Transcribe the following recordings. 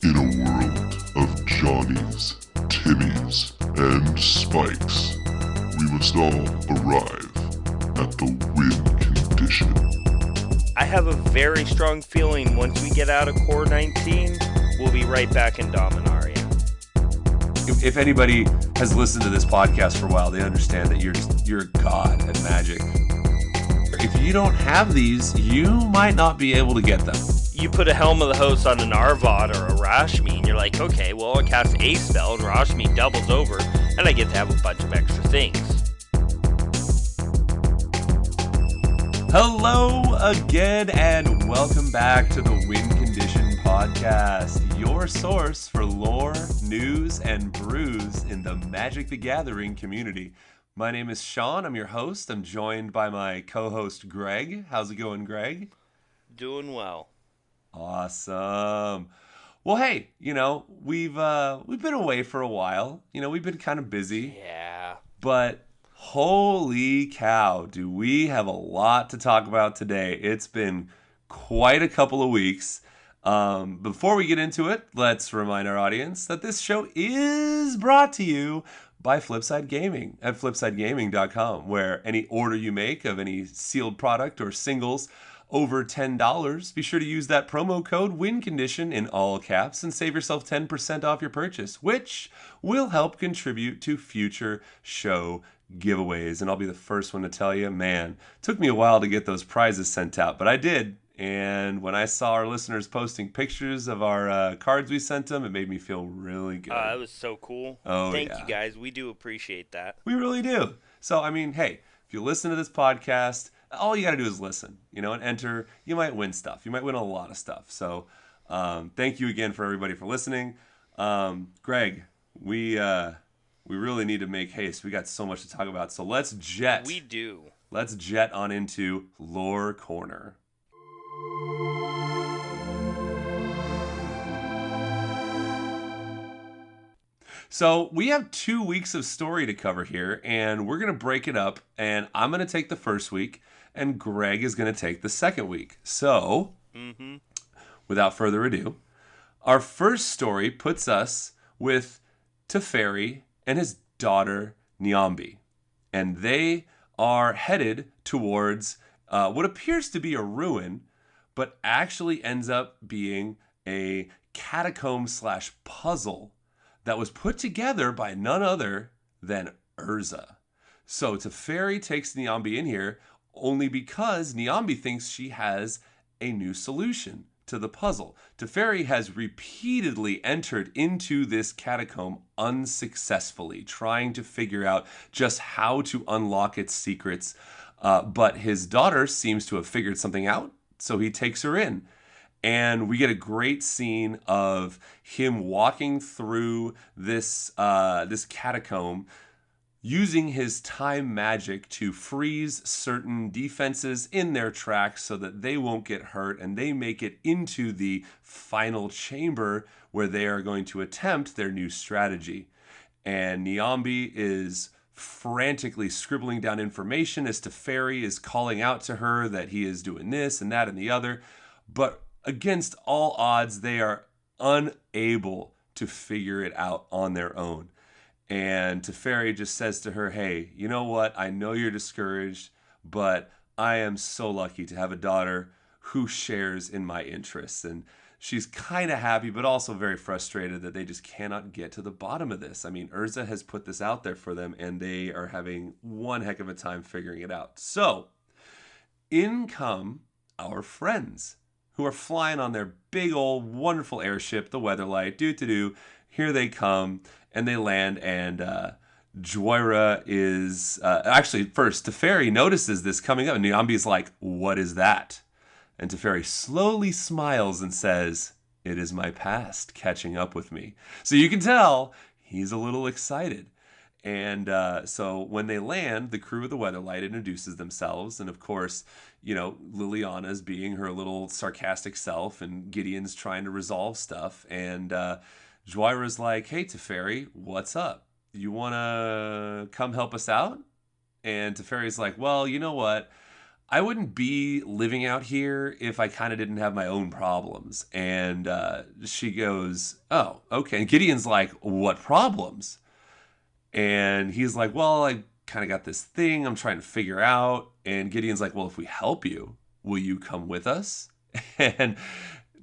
In a world of Johnnies, Timmies, and Spikes, we must all arrive at the win condition. I have a very strong feeling once we get out of Core 19, we'll be right back in Dominaria. If anybody has listened to this podcast for a while, they understand that you're a god at Magic. If you don't have these, you might not be able to get them. You put a Helm of the Host on an Arvod or a Rashmi, and you're like, okay, well, I cast a spell, and Rashmi doubles over, and I get to have a bunch of extra things. Hello again, and welcome back to the Win Condition Podcast, your source for lore, news, and brews in the Magic the Gathering community. My name is Sean. I'm your host. I'm joined by my co-host, Greg. How's it going, Greg? Doing well. Awesome. Well, hey, we've been away for a while. We've been kind of busy. Yeah. But holy cow, do we have a lot to talk about today. It's been quite a couple of weeks. Before we get into it, let's remind our audience that this show is brought to you by Flipside Gaming at flipsidegaming.com, where any order you make of any sealed product or singles over $10, be sure to use that promo code WINCONDITION in all caps and save yourself 10% off your purchase, which will help contribute to future show giveaways. And I'll be the first one to tell you, man, took me a while to get those prizes sent out, but I did. And when I saw our listeners posting pictures of our cards we sent them, it made me feel really good. That was so cool. Oh, Thank yeah. you guys. We do appreciate that. We really do. So, hey, if you listen to this podcast, all you got to do is listen, and enter. You might win stuff. You might win a lot of stuff. So thank you again for everybody for listening. Greg, we really need to make haste. We got so much to talk about. So let's jet. We do. Let's jet on into Lore Corner. So we have 2 weeks of story to cover here, and we're going to break it up, and I'm going to take the first week, and Greg is going to take the second week. So, without further ado, our first story puts us with Teferi and his daughter, Niambi, and they are headed towards what appears to be a ruin, but actually ends up being a catacomb/puzzle that was put together by none other than Urza. So Teferi takes Niambi in here only because Niambi thinks she has a new solution to the puzzle. Teferi has repeatedly entered into this catacomb unsuccessfully, trying to figure out just how to unlock its secrets. But his daughter seems to have figured something out, so he takes her in. And we get a great scene of him walking through this catacomb, using his time magic to freeze certain defenses in their tracks so that they won't get hurt, and they make it into the final chamber where they are going to attempt their new strategy. And Niambi is frantically scribbling down information as Teferi is calling out to her that he is doing this and that and the other. But against all odds, they are unable to figure it out on their own. And Teferi just says to her, hey, you know what? I know you're discouraged, but I am so lucky to have a daughter who shares in my interests. And she's kind of happy, but also very frustrated that they just cannot get to the bottom of this. Urza has put this out there for them, and they are having one heck of a time figuring it out. So, in come our friends, who are flying on their big old wonderful airship, the Weatherlight. Here they come, and they land, and Joyra is... actually, first, Teferi notices this coming up, and Niambi's like, what is that? And Teferi slowly smiles and says, it is my past catching up with me. So you can tell he's a little excited. And so when they land, the crew of the Weatherlight introduces themselves. And of course, Liliana's being her little sarcastic self, and Gideon's trying to resolve stuff. And Joyra's like, hey, Teferi, what's up? You want to come help us out? And Teferi's like, well, you know what? I wouldn't be living out here if I kind of didn't have my own problems. And she goes, oh, okay. And Gideon's like, what problems? And he's like, well, I kind of got this thing I'm trying to figure out. And Gideon's like, well, if we help you, will you come with us? And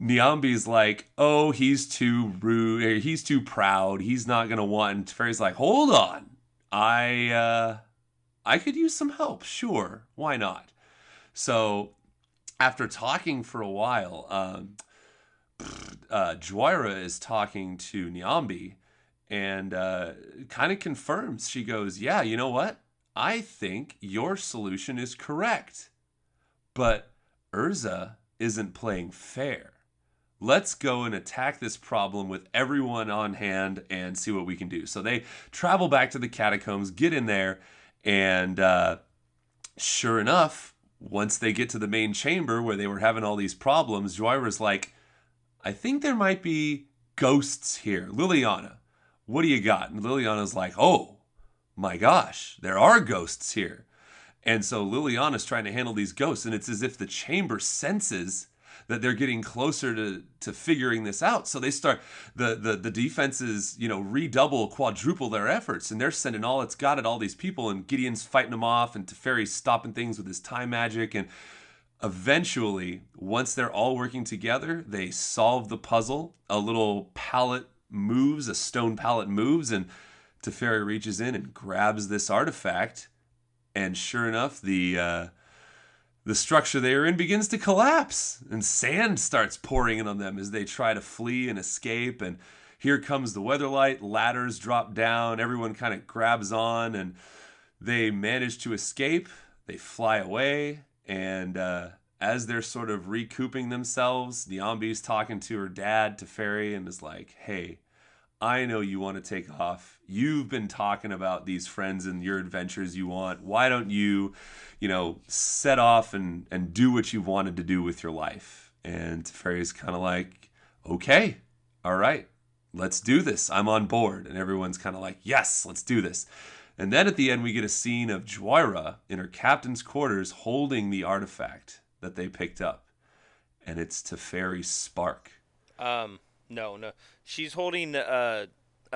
Niambi's like, oh, he's too rude. Or he's too proud. He's not going to want. And Teferi's like, hold on. I could use some help. Sure. Why not? So after talking for a while, Joyra is talking to Niambi and kind of confirms. She goes, yeah, you know what? I think your solution is correct. But Urza isn't playing fair. Let's go and attack this problem with everyone on hand and see what we can do. So they travel back to the catacombs, get in there, and sure enough, once they get to the main chamber where they were having all these problems, Joyra's like, I think there might be ghosts here. Liliana, what do you got? And Liliana's like, oh my gosh, there are ghosts here. And so Liliana's trying to handle these ghosts, and it's as if the chamber senses that they're getting closer to figuring this out. So they start, the defenses, redouble, quadruple their efforts, and they're sending all it's got at all these people, and Gideon's fighting them off, and Teferi's stopping things with his time magic, and eventually, once they're all working together, they solve the puzzle. A little pallet moves, a stone pallet moves, and Teferi reaches in and grabs this artifact, and sure enough, the structure they are in begins to collapse, and sand starts pouring in on them as they try to flee and escape. And here comes the weatherlight, ladders drop down, everyone kind of grabs on, and they manage to escape. They fly away, and as they're sort of recouping themselves, Niambi's talking to her dad, Teferi, and is like, hey, I know you want to take off. You've been talking about these friends and your adventures you want. Why don't you, set off and do what you've wanted to do with your life? And Teferi's kind of like, okay, all right, let's do this. I'm on board. And everyone's kind of like, yes, let's do this. And then at the end, we get a scene of Joyra in her captain's quarters holding the artifact that they picked up. And it's Teferi's spark. No. She's holding a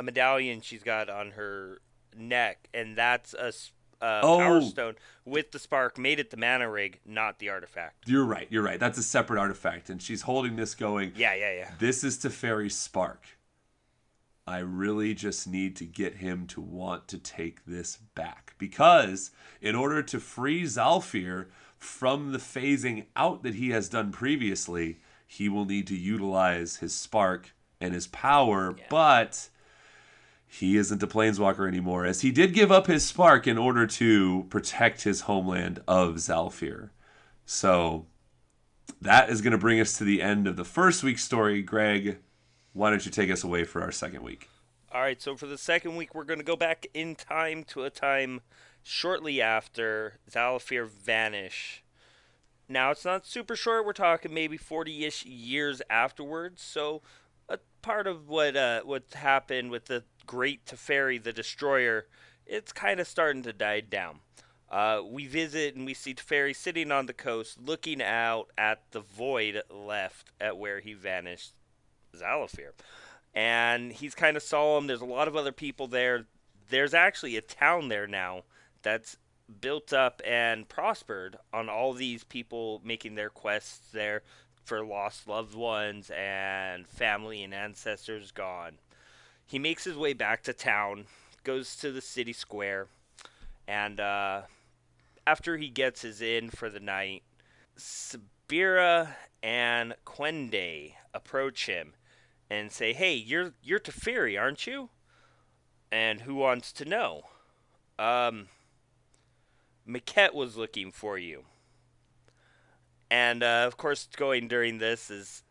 medallion she's got on her neck, and that's a power stone with the spark made at the mana rig, not the artifact. You're right. That's a separate artifact, and she's holding this going, Yeah. This is Teferi's spark. I really just need to get him to want to take this back. Because in order to free Zalfir from the phasing out that he has done previously, he will need to utilize his spark and his power, but he isn't a planeswalker anymore, as he did give up his spark in order to protect his homeland of Zalfir. So that is going to bring us to the end of the first week's story. Greg, why don't you take us away for our second week? All right, so for the second week, we're going to go back in time to a time shortly after Zalfir vanished. Now, it's not super short. We're talking maybe 40-ish years afterwards. So, a part of what happened with the great Teferi, the Destroyer, it's kind of starting to die down. We visit and we see Teferi sitting on the coast, looking out at the void left at where he vanished Zalfir. And he's kind of solemn. There's a lot of other people there. There's actually a town there now that's built up and prospered on all these people making their quests there for lost loved ones and family and ancestors gone. He makes his way back to town, goes to the city square, and after he gets his inn for the night, Sabira and Quende approach him and say, hey, you're Teferi, aren't you? And who wants to know? Maquette was looking for you. And, of course, going during this is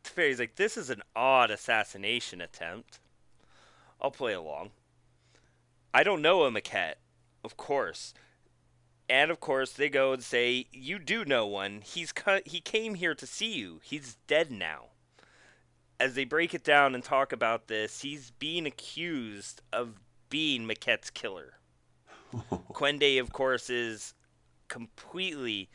Teferi's like, this is an odd assassination attempt. I'll play along. I don't know a Maquette, of course. And, of course, they go and say, you do know one. He came here to see you. He's dead now. As they break it down and talk about this, he's being accused of being Maquette's killer. Quende, of course, is completely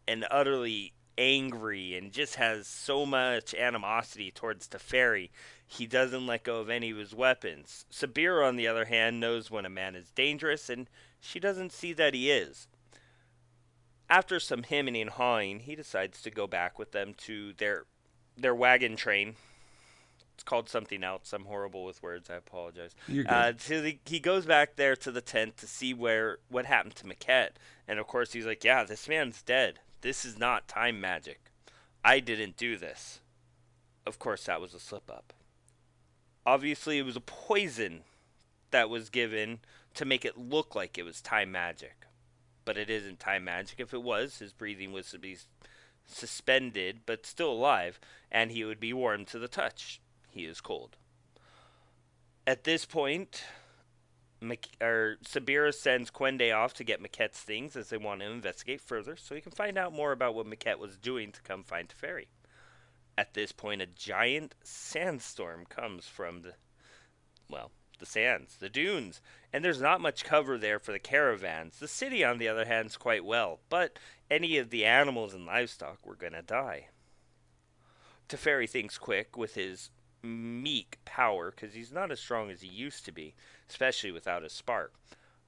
and utterly angry and just has so much animosity towards Teferi, he doesn't let go of any of his weapons. Sabira, on the other hand, knows when a man is dangerous, and she doesn't see that he is. After some hemming and hawing, he decides to go back with them to their wagon train. It's called something else. I'm horrible with words. I apologize. You're good. So he goes back there to the tent to see what happened to Maquette, and of course he's like, "Yeah, this man's dead. This is not time magic. I didn't do this." Of course, that was a slip up. Obviously, it was a poison that was given to make it look like it was time magic, but it isn't time magic. If it was, his breathing was to be suspended but still alive, and he would be warm to the touch. He is cold. At this point, Sabira sends Quende off to get Maquette's things as they want to investigate further so he can find out more about what Maquette was doing to come find Teferi. At this point, a giant sandstorm comes from the sands, the dunes, and there's not much cover there for the caravans. The city, on the other hand, is quite well, but any of the animals and livestock were going to die. Teferi thinks quick with his meek power, because he's not as strong as he used to be, especially without his spark.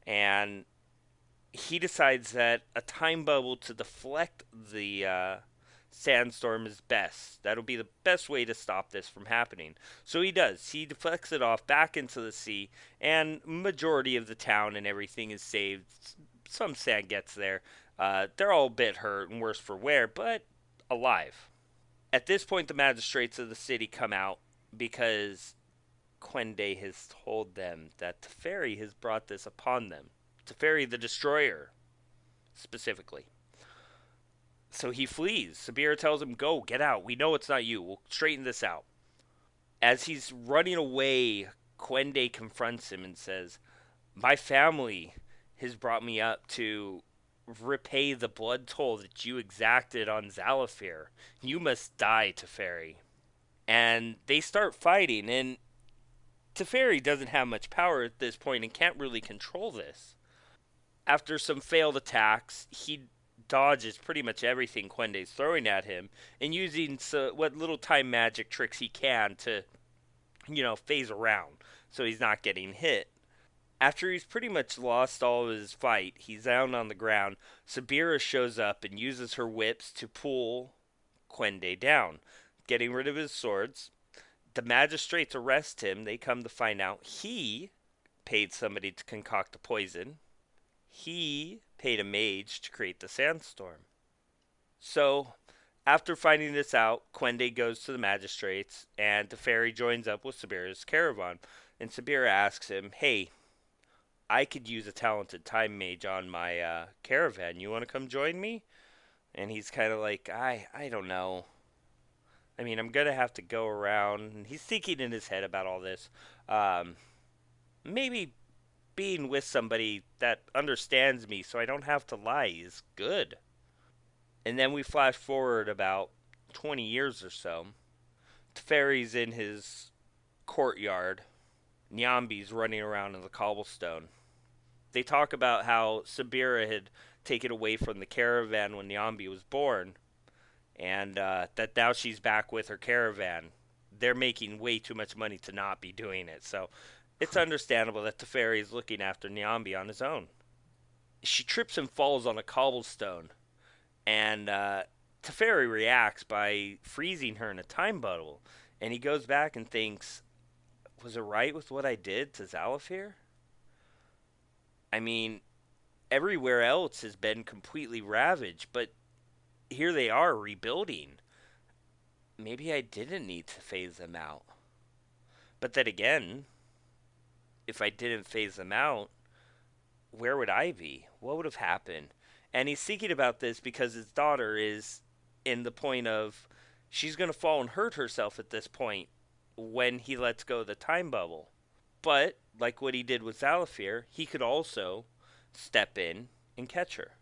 And he decides that a time bubble to deflect the sandstorm is best. That'll be the best way to stop this from happening. So he does. He deflects it off back into the sea, and majority of the town and everything is saved. Some sand gets there. They're all a bit hurt and worse for wear, but alive. At this point, the magistrates of the city come out because Quende has told them that Teferi has brought this upon them. Teferi the Destroyer, specifically. So he flees. Sabira tells him, "Go, get out. We know it's not you. We'll straighten this out." As he's running away, Quende confronts him and says, "My family has brought me up to repay the blood toll that you exacted on Zalafir. You must die, Teferi." And they start fighting, and Teferi doesn't have much power at this point and can't really control this. After some failed attacks, he dodges pretty much everything Quende's throwing at him and using what little time magic tricks he can to, phase around so he's not getting hit. After he's pretty much lost all of his fight, he's down on the ground. Sabira shows up and uses her whips to pull Quende down, getting rid of his swords. The magistrates arrest him. They come to find out he paid somebody to concoct a poison. He paid a mage to create the sandstorm. So, after finding this out, Quende goes to the magistrates, and Teferi joins up with Sabira's caravan. And Sabira asks him, "Hey, I could use a talented time mage on my caravan. You want to come join me?" And he's kind of like, I don't know. I mean, I'm going to have to go around. And he's thinking in his head about all this. Maybe being with somebody that understands me so I don't have to lie is good. And then we flash forward about 20 years or so. Teferi's in his courtyard. Nyambi's running around in the cobblestone. They talk about how Sabira had taken away from the caravan when Nyambi was born, and that now she's back with her caravan. They're making way too much money to not be doing it, so it's understandable that Teferi is looking after Nyambi on his own. She trips and falls on a cobblestone, and Teferi reacts by freezing her in a time bubble, and he goes back and thinks, was it right with what I did to Zalafir? I mean, everywhere else has been completely ravaged, but here they are rebuilding. Maybe I didn't need to phase them out. But then again, if I didn't phase them out, where would I be? What would have happened? And he's thinking about this because his daughter is in the point of she's going to fall and hurt herself at this point when he lets go of the time bubble. But, like what he did with Zalafir, he could also step in and catch her.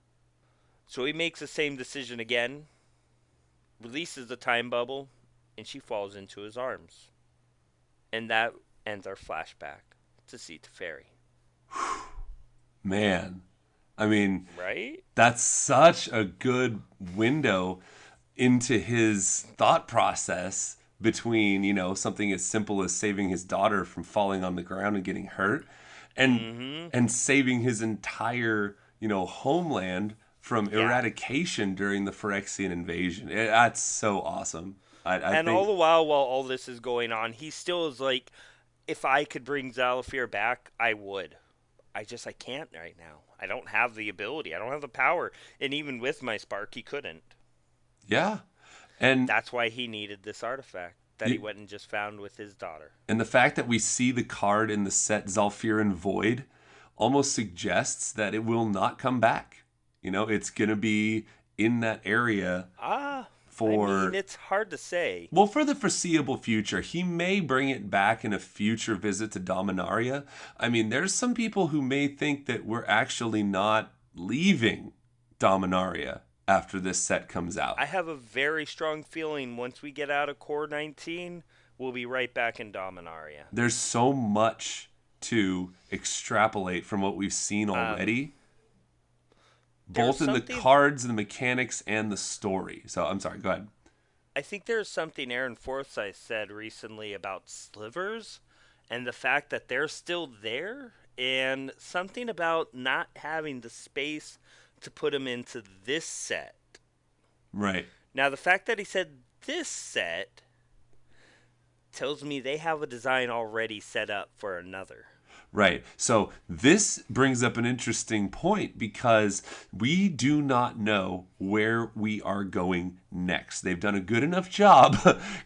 So he makes the same decision again, releases the time bubble, and she falls into his arms. And that ends our flashback to see Teferi. Man, I mean, Right? that's such a good window into his thought process between, something as simple as saving his daughter from falling on the ground and getting hurt and Mm-hmm. and saving his entire, homeland from Yeah. eradication during the Phyrexian invasion. That's so awesome. I And all think the while all this is going on, he still is like, if I could bring Zalafir back, I would. I can't right now. I don't have the ability. I don't have the power. And even with my spark, he couldn't. yeah. And That's why he needed this artifact that he went and just found with his daughter. And the fact that we see the card in the set Zalfirin Void almost suggests that it will not come back. It's going to be in that area for... it's hard to say. Well, for the foreseeable future. He may bring it back in a future visit to Dominaria. I mean, there's some people who may think that we're actually not leaving Dominaria after this set comes out. I have a very strong feeling once we get out of Core 19, we'll be right back in Dominaria. There's so much to extrapolate from what we've seen already, both in the cards, the mechanics, and the story. So, I'm sorry, go ahead. I think there's something Aaron Forsyth said recently about slivers and the fact that they're still there, and something about not having the space to put them into this set. Right. Now, the fact that he said this set tells me they have a design already set up for another. Right. So this brings up an interesting point because we do not know where we are going next. They've done a good enough job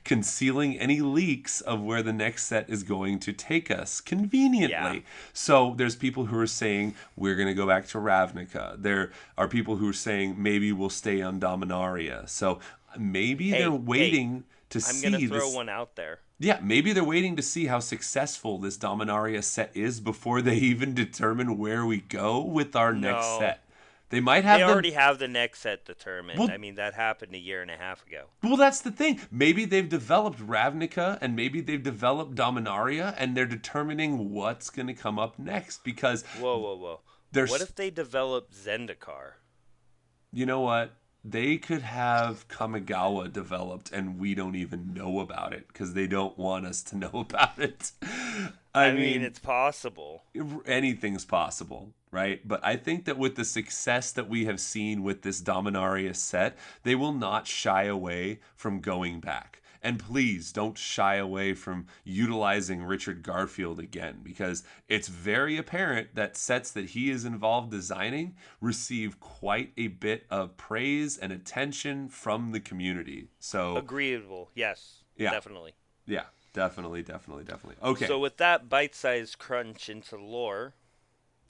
concealing any leaks of where the next set is going to take us conveniently. Yeah. So there's people who are saying we're going to go back to Ravnica. There are people who are saying maybe we'll stay on Dominaria. So maybe they're waiting to see. I'm going to throw one out there. Yeah, maybe they're waiting to see how successful this Dominaria set is before they even determine where we go with our next set. They might have. They already have the next set determined. Well, I mean, that happened a year and a half ago. Well, that's the thing. Maybe they've developed Ravnica and maybe they've developed Dominaria and they're determining what's going to come up next because... Whoa. What if they develop Zendikar? You know what? They could have Kamigawa developed and we don't even know about it because they don't want us to know about it. I mean, it's possible. Anything's possible, right? But I think that with the success that we have seen with this Dominaria set, they will not shy away from going back. And please don't shy away from utilizing Richard Garfield again, because it's very apparent that sets that he is involved designing receive quite a bit of praise and attention from the community. So agreeable, yes, yeah, definitely. Yeah, definitely. Okay. So with that bite-sized crunch into lore.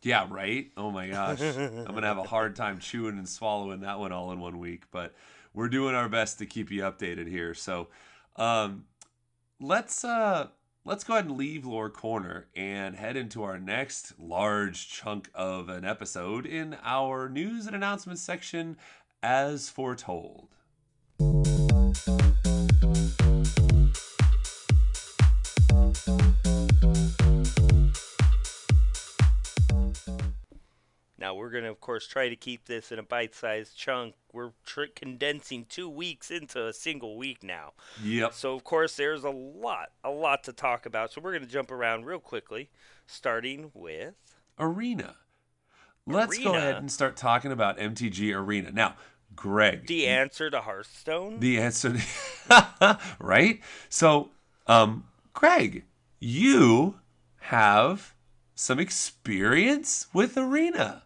Yeah, right? Oh my gosh. I'm going to have a hard time chewing and swallowing that one all in 1 week, but we're doing our best to keep you updated here. So let's go ahead and leave Lore Corner and head into our next large chunk of an episode in our news and announcements section, as foretold. Now, we're going to, of course, try to keep this in a bite-sized chunk. We're condensing 2 weeks into a single week now. Yep. So, of course, there's a lot to talk about. So we're going to jump around real quickly, starting with... Arena. Let's go ahead and start talking about MTG Arena. Now, Greg. The answer to Hearthstone? The answer... right? So, Greg, you have some experience with Arena.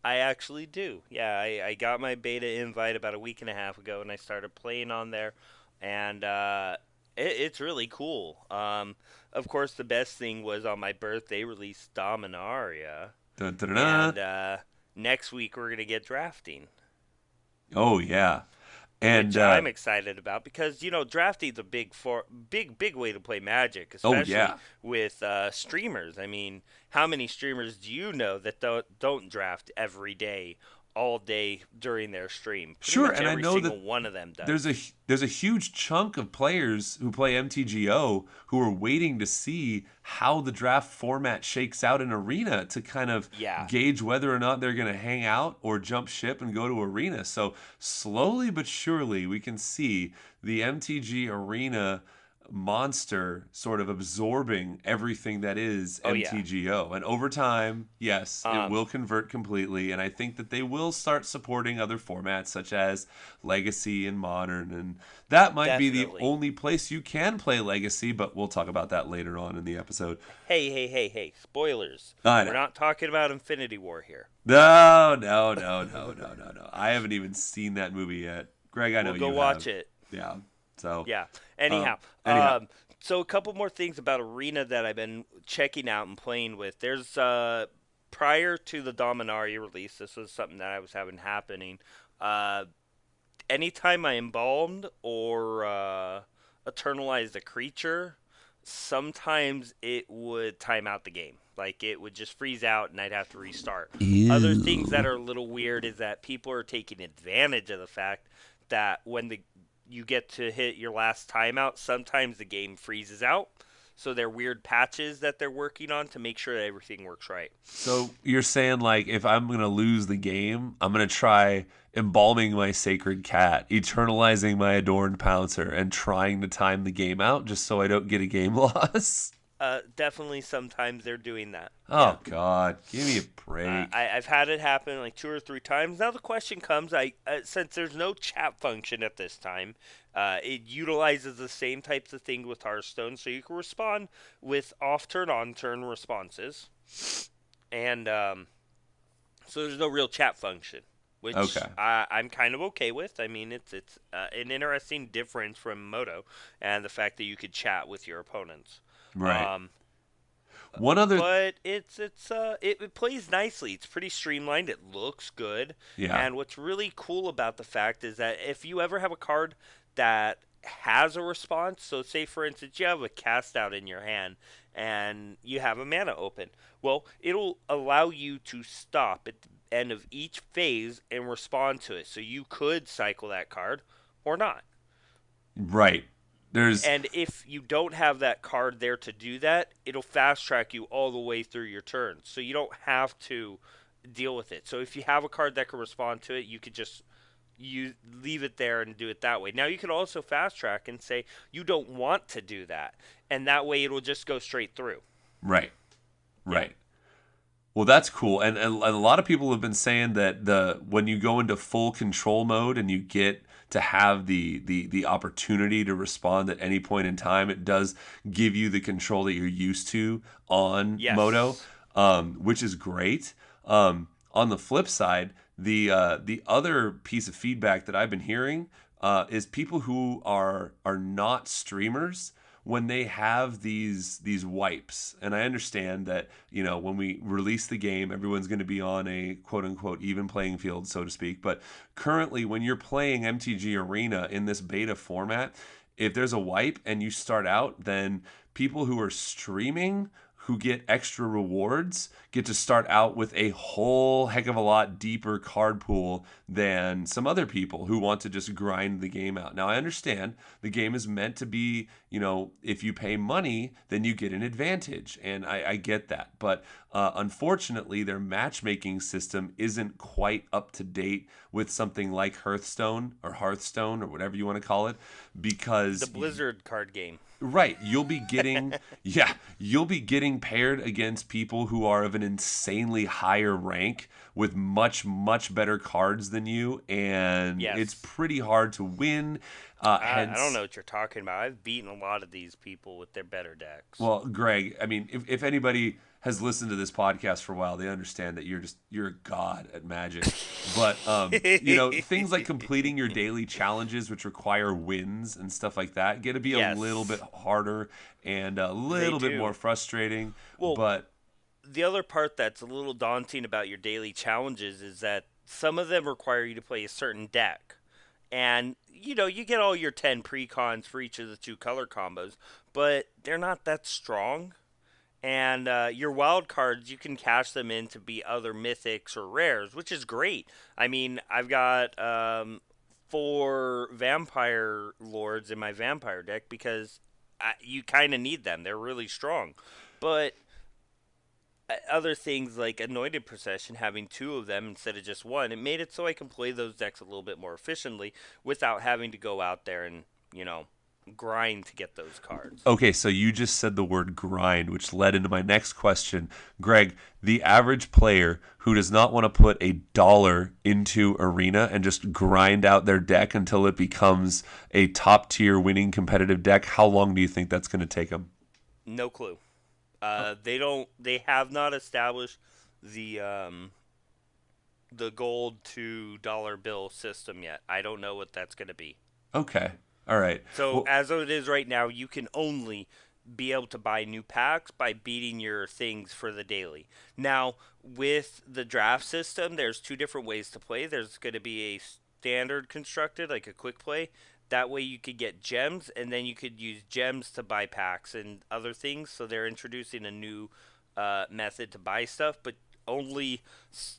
I actually do. Yeah, I got my beta invite about a week and a half ago, and I started playing on there, and it's really cool. Of course, the best thing was on my birthday released Dominaria, and next week we're gonna get drafting. Oh yeah, and which I'm excited about because drafting's a big way to play Magic, especially with streamers. I mean, how many streamers do you know that don't draft every day all day during their stream. Pretty Sure, much and I every know single that one of them does. there's a huge chunk of players who play MTGO who are waiting to see how the draft format shakes out in Arena to kind of Yeah. gauge whether or not they're going to hang out or jump ship and go to Arena. So slowly but surely we can see the MTG Arena monster sort of absorbing everything that is Oh yeah. MTGO. And over time, yes, it Um, will convert completely. And I think that they will start supporting other formats such as Legacy and Modern. And that might be the Definitely. only place you can play Legacy, but we'll talk about that later on in the episode. Hey, hey, hey, hey! Spoilers. I We're know. not talking about Infinity War here. No, no, no, no, no, no, no. I haven't even seen that movie yet. Greg, I know We'll go you watch have. it. Yeah. So, Yeah. um, Anyhow, anyhow. so a couple more things about Arena that I've been checking out and playing with. There's prior to the Dominaria release, this was something that I was having happening. Uh, Anytime I embalmed or eternalized a creature, sometimes it would time out the game. Like it would just freeze out and I'd have to restart. Other things that Ew. are a little weird is that people are taking advantage of the fact that when the you get to hit your last timeout, sometimes the game freezes out. So they're weird patches that they're working on to make sure that everything works right. So you're saying like if I'm gonna lose the game, I'm gonna try embalming my sacred cat, eternalizing my adorned pouncer, and trying to time the game out just so I don't get a game loss? Definitely sometimes they're doing that. Yeah. Oh God, give me a break. I've had it happen like 2 or 3 times. Now the question comes: since there's no chat function at this time, it utilizes the same types of thing with Hearthstone, so you can respond with off-turn, on-turn responses, and so there's no real chat function, which Okay, I'm kind of okay with. I mean, it's an interesting difference from Moto, and the fact that you could chat with your opponents. right. Um, One other, but it plays nicely. It's pretty streamlined. It looks good. yeah, And what's really cool about the fact is that if you ever have a card that has a response, so say for instance you have a cast out in your hand and you have a mana open, well, it'll allow you to stop at the end of each phase and respond to it. So you could cycle that card or not. right. There's And if you don't have that card there to do that, it'll fast track you all the way through your turn. So you don't have to deal with it. So if you have a card that can respond to it, you could just you leave it there and do it that way. Now you could also fast track and say you don't want to do that, and that way it'll just go straight through. right, Yeah. right. Well, that's cool, and a lot of people have been saying that the when you go into full control mode and you get to have the opportunity to respond at any point in time, it does give you the control that you're used to on Moto, Yes. which is great. On the flip side, the other piece of feedback that I've been hearing is people who are not streamers when they have these wipes. And I understand that, when we release the game, everyone's going to be on a quote unquote even playing field, so to speak. But currently, when you're playing MTG Arena in this beta format, if there's a wipe and you start out, then people who are streaming who get extra rewards get to start out with a whole heck of a lot deeper card pool than some other people who want to just grind the game out. Now, I understand the game is meant to be, if you pay money, then you get an advantage. And I get that. But unfortunately, their matchmaking system isn't quite up to date with something like Hearthstone or whatever you want to call it, The because Blizzard card game. right, you'll be getting yeah, you'll be getting paired against people who are of an insanely higher rank with much much better cards than you, and it's Yes. pretty hard to win. I don't Hence, know what you're talking about. I've beaten a lot of these people with their better decks. well, Greg, I mean, if anybody has listened to this podcast for a while, they understand that you're a god at Magic. But things like completing your daily challenges, which require wins and stuff like that, get to be a little bit Yes, harder and a they little bit more do. frustrating. Well, But the other part that's a little daunting about your daily challenges is that some of them require you to play a certain deck. And you get all your 10 precons for each of the two color combos, but they're not that strong. And your wild cards, you can cash them in to be other mythics or rares, which is great. I mean, I've got 4 vampire lords in my vampire deck because you kind of need them. They're really strong. But other things like Anointed Procession, having 2 of them instead of just 1, it made it so I can play those decks a little bit more efficiently without having to go out there and, grind to get those cards. Okay, so you just said the word grind, which led into my next question. Greg, the average player who does not want to put $1 into Arena and just grind out their deck until it becomes a top tier winning competitive deck, how long do you think that's going to take them? No clue. They have not established the gold to dollar bill system yet. I don't know what that's going to be. Okay. All right. So Well, as it is right now, you can only be able to buy new packs by beating your things for the daily. Now, with the draft system, there's 2 different ways to play. There's going to be a standard constructed, like a quick play. That way you could get gems, and then you could use gems to buy packs and other things. So they're introducing a new method to buy stuff, but only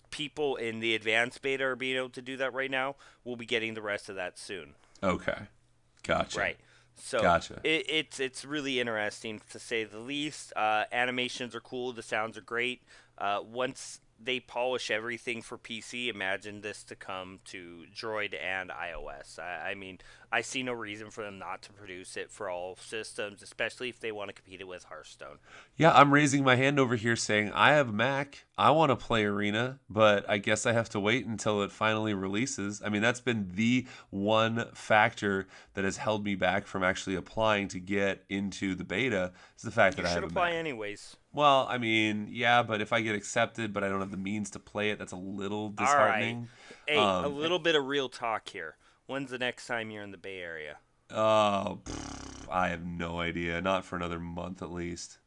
people in the advanced beta are being able to do that right now. We'll be getting the rest of that soon. okay. Gotcha. Right. So Gotcha. it's really interesting to say the least. Animations are cool. The sounds are great. Once they polish everything for PC, imagine this to come to Droid and iOS. I mean, I see no reason for them not to produce it for all systems, especially if they want to compete it with Hearthstone. Yeah, I'm raising my hand over here saying I have a Mac. I want to play Arena, but I guess I have to wait until it finally releases. I mean, that's been the one factor that has held me back from actually applying to get into the beta is the fact You that I should have a apply Mac. anyways. Well, I mean, yeah, but if I get accepted, but I don't have the means to play it, that's a little All right. disheartening. Hey, a Um, little bit of real talk here. When's the next time you're in the Bay Area? I have no idea. Not for another month at least.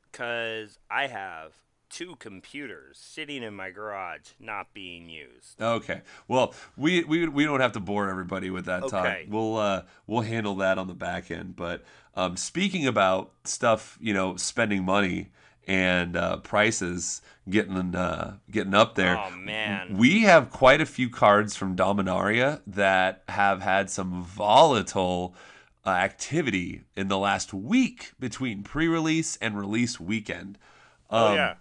Because I have 2 computers sitting in my garage not being used. Okay. Well, we don't have to bore everybody with that talk. Okay. We'll handle that on the back end. But speaking about stuff, spending money and prices getting up there. Oh, man. We have quite a few cards from Dominaria that have had some volatile activity in the last week between pre-release and release weekend. Oh, yeah.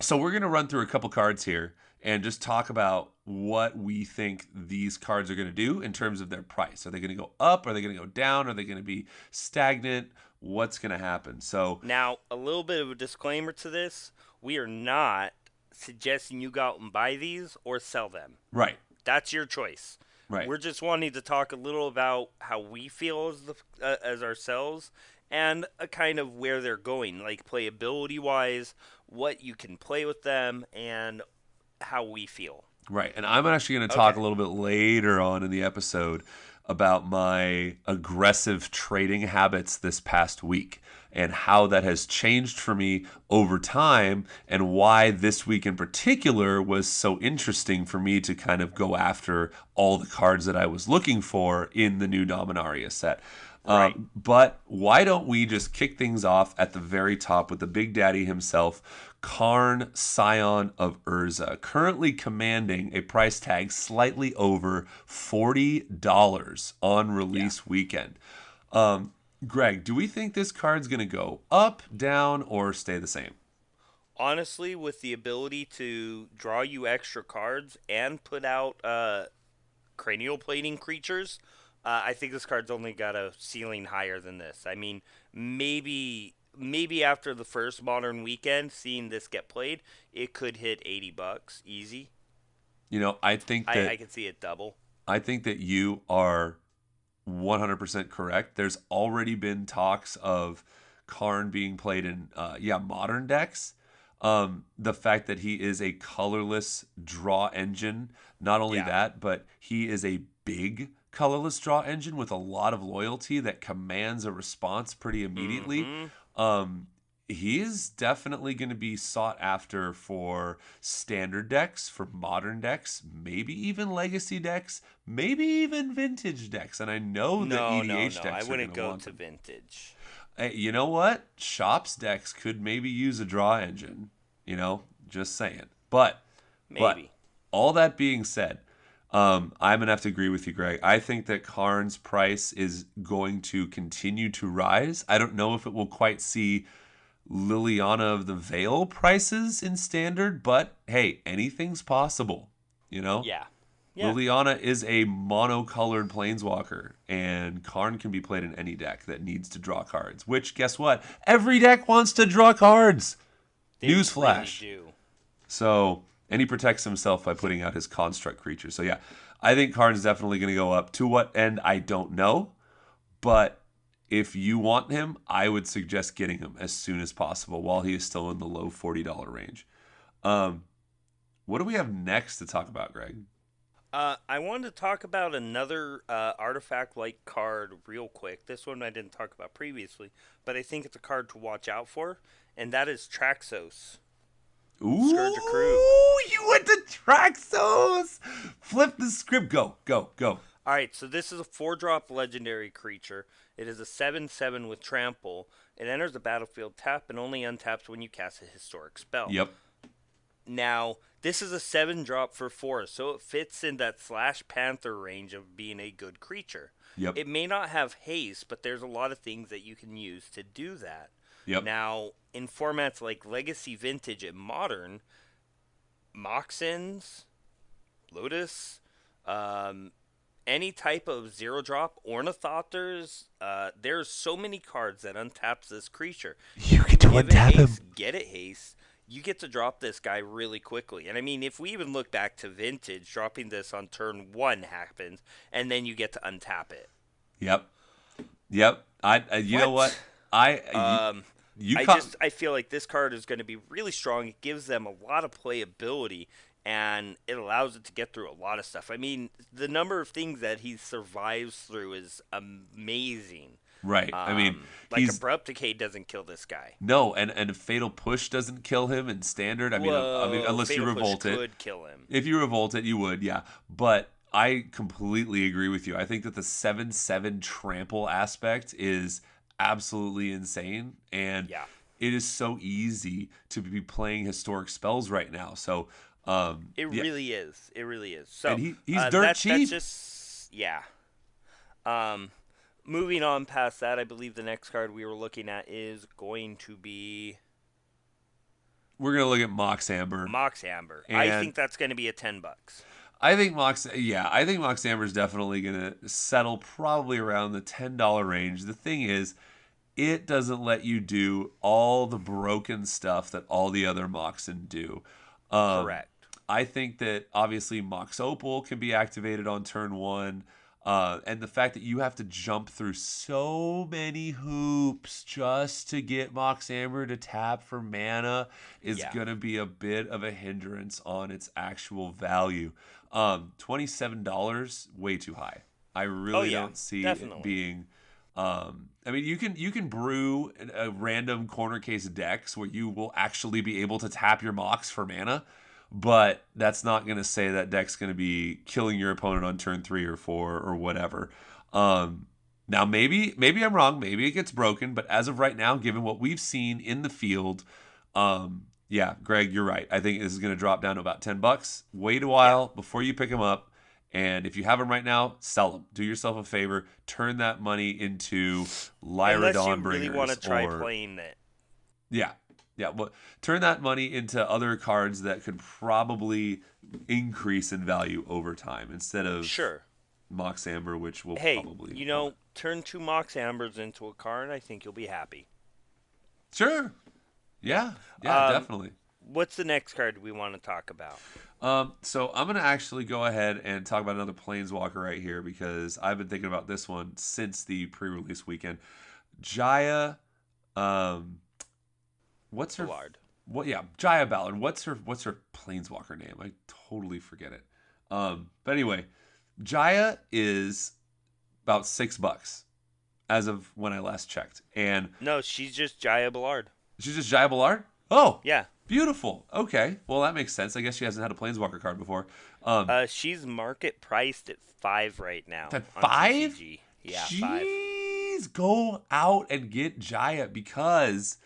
So we're going to run through a couple cards here and just talk about what we think these cards are going to do in terms of their price. Are they going to go up? Are they going to go down? Are they going to be stagnant? What's going to happen? So Now, a little bit of a disclaimer to this. We are not suggesting you go out and buy these or sell them. right, That's your choice. right. We're just wanting to talk a little about how we feel as ourselves and a kind of where they're going, like playability wise, what you can play with them, and how we feel. Right. And I'm actually going to talk Okay. a little bit later on in the episode about my aggressive trading habits this past week and how that has changed for me over time and why this week in particular was so interesting for me to kind of go after all the cards that I was looking for in the new Dominaria set. Right. But why don't we just kick things off at the very top with the Big Daddy himself, Karn, Scion of Urza, currently commanding a price tag slightly over $40 on release weekend. Greg, do we think this card's going to go up, down, or stay the same? Honestly, with the ability to draw you extra cards and put out cranial plating creatures, I think this card's only got a ceiling higher than this. I mean, maybe after the first modern weekend, seeing this get played, it could hit $80 easy. I think that I could see it double. I think that you are 100% correct. There's already been talks of Karn being played in modern decks. The fact that he is a colorless draw engine, not only Yeah. that, but he is a big colorless draw engine with a lot of loyalty that commands a response pretty immediately. He is definitely going to be sought after for standard decks, for modern decks, maybe even legacy decks, maybe even vintage decks. And I know that No, EDH no. decks I are wouldn't going to go want to them. vintage. Hey, you know what? Shops decks could maybe use a draw engine. Just saying. But Maybe. all that being said, I'm gonna have to agree with you, Greg. I think that Karn's price is going to continue to rise. I don't know if it will quite see Liliana of the Veil prices in standard, but hey, anything's possible. You know, Yeah. Yeah. Liliana is a monocolored planeswalker, and Karn can be played in any deck that needs to draw cards. Which, guess what? Every deck wants to draw cards. They Newsflash. really do. So, and he protects himself by putting out his construct creature. So yeah, I think Karn's definitely going to go up. To what end, I don't know. But if you want him, I would suggest getting him as soon as possible while he is still in the low $40 range. What do we have next to talk about, Greg? I wanted to talk about another artifact-like card real quick. This one I didn't talk about previously, but I think it's a card to watch out for, and that is Traxos. Ooh, Scourge of Crew. You went to Traxos! Flip the script. Go. Alright, so this is a 4-drop legendary creature. It is a 7/7 with trample. It enters the battlefield tap and only untaps when you cast a historic spell. Yep. Now, this is a 7-drop for 4, so it fits in that / Panther range of being a good creature. Yep. It may not have haste, but there's a lot of things that you can use to do that. Yep. Now, in formats like Legacy, Vintage, and Modern, Moxins, Lotus, any type of 0-drop, Ornithopters, there's so many cards that untaps this creature. You get to Give it untap him. haste, get it haste. You get to drop this guy really quickly. And I mean, if we even look back to Vintage, dropping this on turn 1 happens, and then you get to untap it. Yep. You know what? I feel like this card is going to be really strong. It gives them a lot of playability, and it allows it to get through a lot of stuff. I mean, the number of things that he survives through is amazing. Right. I mean, like Abrupt Decay doesn't kill this guy. No, and Fatal Push doesn't kill him in standard. I mean, unless Fatal you revolt Push it. could kill him. If you revolt it, you would, yeah. But I completely agree with you. I think that the 7/7 trample aspect is absolutely insane, and it is so easy to be playing historic spells right now. So it really is. It really is. So and he's dirt cheap. That's just moving on past that, I believe the next card we were looking at is going to be. We're gonna look at Mox Amber. Mox Amber. I think that's going to be a $10. I think Mox Amber is definitely gonna settle probably around the $10 range. The thing is, it doesn't let you do all the broken stuff that all the other Moxen do. Correct. I think that obviously Mox Opal can be activated on turn 1. And the fact that you have to jump through so many hoops just to get Mox Amber to tap for mana is going to be a bit of a hindrance on its actual value. $27, way too high. I really don't see it being. I mean, you can brew a random corner case decks where you will actually be able to tap your Mox for mana. But that's not going to say that deck's going to be killing your opponent on turn 3 or 4 or whatever. Now, maybe I'm wrong. Maybe it gets broken. But as of right now, given what we've seen in the field, Greg, you're right. I think this is going to drop down to about $10. Wait a while before you pick him up. And if you have him right now, sell him. Do yourself a favor. Turn that money into Lyra Dawnbringers. Unless you really want to try playing it. Yeah. Yeah, well, turn that money into other cards that could probably increase in value over time instead of Mox Amber, which will probably... turn 2 Mox Ambers into a card. I think you'll be happy. Sure. Yeah, definitely. What's the next card we want to talk about? So I'm going to actually go ahead and talk about another Planeswalker right here because I've been thinking about this one since the pre-release weekend. Jaya... What's her Ballard? Jaya Ballard. What's her planeswalker name? I totally forget it. But anyway, Jaya is about $6 as of when I last checked. And no, she's just Jaya Ballard. She's just Jaya Ballard? Oh, yeah. Beautiful. Okay, well that makes sense. I guess she hasn't had a planeswalker card before. She's market priced at $5 right now. At $5? Yeah, Jeez. please go out and get Jaya, because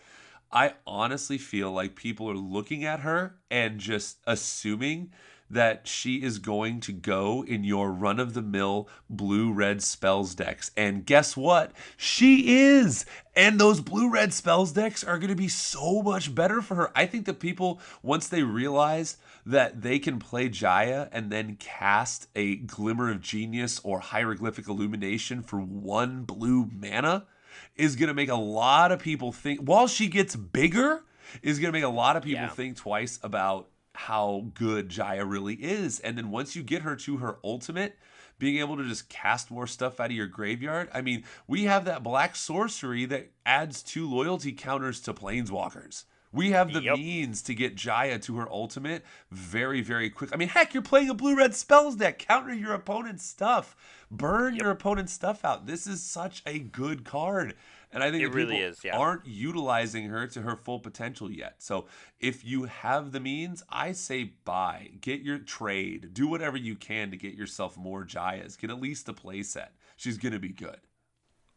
I honestly feel like people are looking at her and just assuming that she is going to go in your run-of-the-mill blue-red spells decks. And guess what? She is! And those blue-red spells decks are going to be so much better for her. I think that people, once they realize that they can play Jaya and then cast a Glimmer of Genius or Hieroglyphic Illumination for 1 blue mana, is going to make a lot of people think, while she gets bigger, is going to make a lot of people think twice about how good Jaya really is. And then once you get her to her ultimate, being able to just cast more stuff out of your graveyard. I mean, we have that black sorcery that adds 2 loyalty counters to planeswalkers. We have the means to get Jaya to her ultimate very, very quick. I mean, heck, you're playing a blue-red spells deck. Counter your opponent's stuff. Burn your opponent's stuff out. This is such a good card. And I think that really people aren't utilizing her to her full potential yet. So if you have the means, I say buy. Get your trade. Do whatever you can to get yourself more Jayas. Get at least a playset. She's going to be good.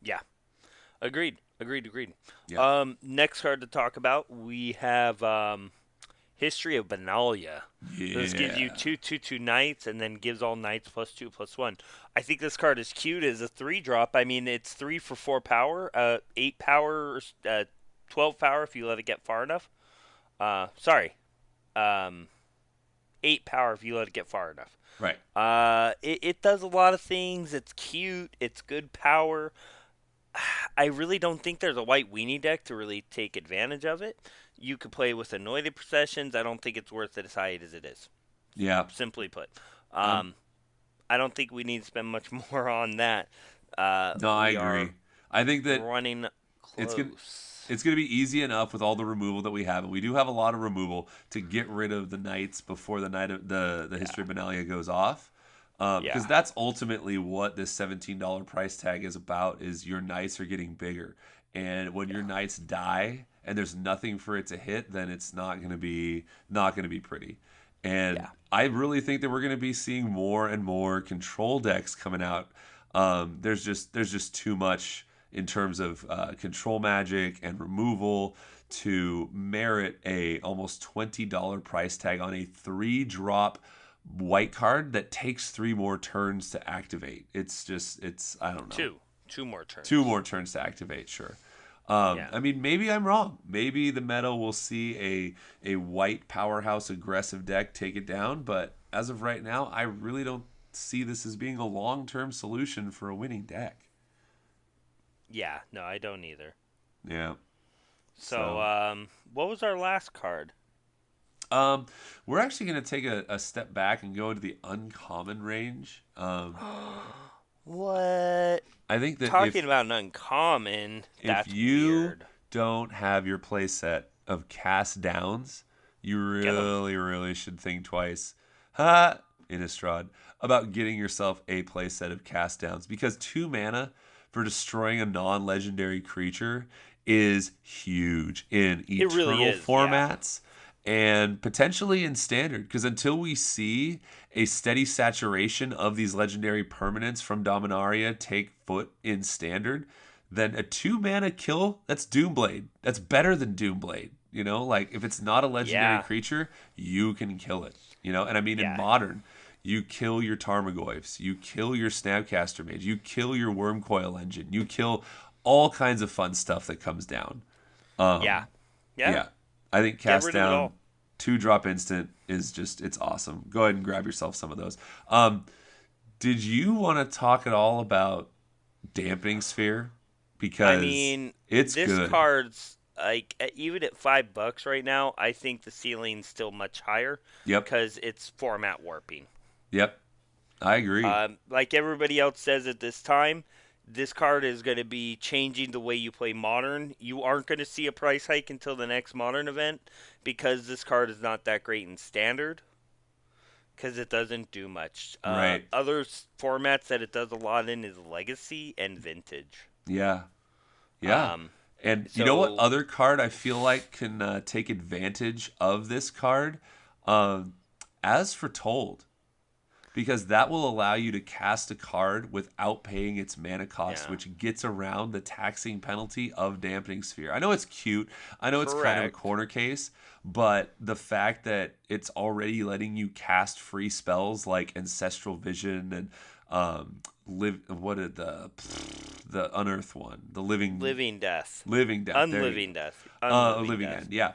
Yeah. Agreed. Yeah. Next card to talk about, we have History of Benalia. Yeah. This gives you 2/2/2 knights and then gives all knights +2/+1. I think this card is cute as a 3-drop. I mean, it's 3 for 4 power, 8 power, 12 power if you let it get far enough. 8 power if you let it get far enough. Right. It does a lot of things. It's cute. It's good power. I really don't think there's a white weenie deck to really take advantage of it. You could play with Anointed Processions. I don't think it's worth it as high as it is. Yeah. Simply put. I don't think we need to spend much more on that. No, I agree. I think that running close. It's going to be easy enough with all the removal that we have, and we do have a lot of removal to get rid of the knights before the night of the History of Benalia goes off. Because that's ultimately what this $17 price tag is about, is your knights are getting bigger. And when your knights die and there's nothing for it to hit, then it's not going to be pretty. And I really think that we're going to be seeing more and more control decks coming out. There's just too much in terms of control magic and removal to merit a almost $20 price tag on a 3-drop white card that takes 3 more turns to activate. It's I don't know. Two more turns. 2 more turns to activate, sure. I mean, maybe I'm wrong. Maybe the meta will see a white powerhouse aggressive deck take it down, but as of right now, I really don't see this as being a long-term solution for a winning deck. Yeah, no, I don't either. Yeah. So what was our last card? We're actually going to take a step back and go into the uncommon range. What? I think that talking about an uncommon, that's if you weird. Don't have your playset of cast downs, you really should think twice, Innistrad, about getting yourself a playset of cast downs, because 2 mana for destroying a non-legendary creature is huge in eternal formats. And potentially in standard, because until we see a steady saturation of these legendary permanents from Dominaria take foot in standard, then a 2-mana kill, that's Doomblade. That's better than Doomblade. You know, like if it's not a legendary creature, you can kill it. You know, and I mean in modern, you kill your Tarmogoyfs, you kill your Snapcaster Mage, you kill your Wormcoil Engine, you kill all kinds of fun stuff that comes down. Yeah. I think cast down 2-drop instant is just, it's awesome. Go ahead and grab yourself some of those. Did you want to talk at all about Dampening Sphere? Because I mean, it's this good. card's like, even at $5 right now, I think the ceiling's still much higher. Yep. Because it's format warping. Yep. I agree. Like everybody else says at this time, this card is going to be changing the way you play Modern. You aren't going to see a price hike until the next Modern event, because this card is not that great in Standard, because it doesn't do much. Right. Other formats that it does a lot in is Legacy and Vintage. Yeah. And you know what other card I feel like can take advantage of this card? As Foretold. because that will allow you to cast a card without paying its mana cost, Yeah. which gets around the taxing penalty of Dampening Sphere. I know it's cute. I know it's kind of a Correct. corner case, but the fact that it's already letting you cast free spells like Ancestral Vision and live what did the unearth one, the Living Death. living death, there you Unliving go. Death. Unliving Living Death. End, yeah.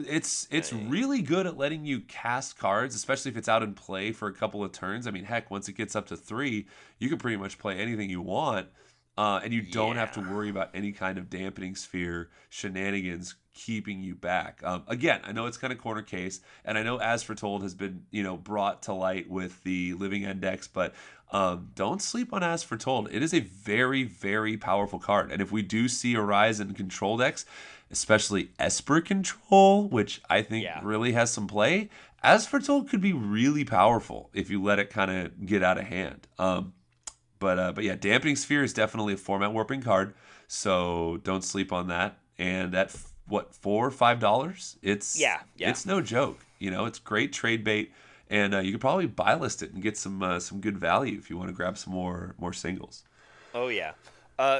It's Right. really good at letting you cast cards, especially if it's out in play for a couple of turns. I mean, heck, once it gets up to 3, you can pretty much play anything you want, and you don't have to Yeah. worry about any kind of Dampening Sphere shenanigans keeping you back. Again, I know it's kind of corner case, and I know As Foretold has been brought to light with the Living Index, but don't sleep on As Foretold. It is a very, very powerful card, and if we do see a rise in control decks, especially Esper Control, which I think Yeah. really has some play, As Foretold could be really powerful if you let it kind of get out of hand. But yeah, Dampening Sphere is definitely a format warping card, so don't sleep on that. And at what, $4 or $5? Yeah. It's no joke. It's great trade bait, and you could probably buy list it and get some good value if you want to grab some more singles. Oh yeah.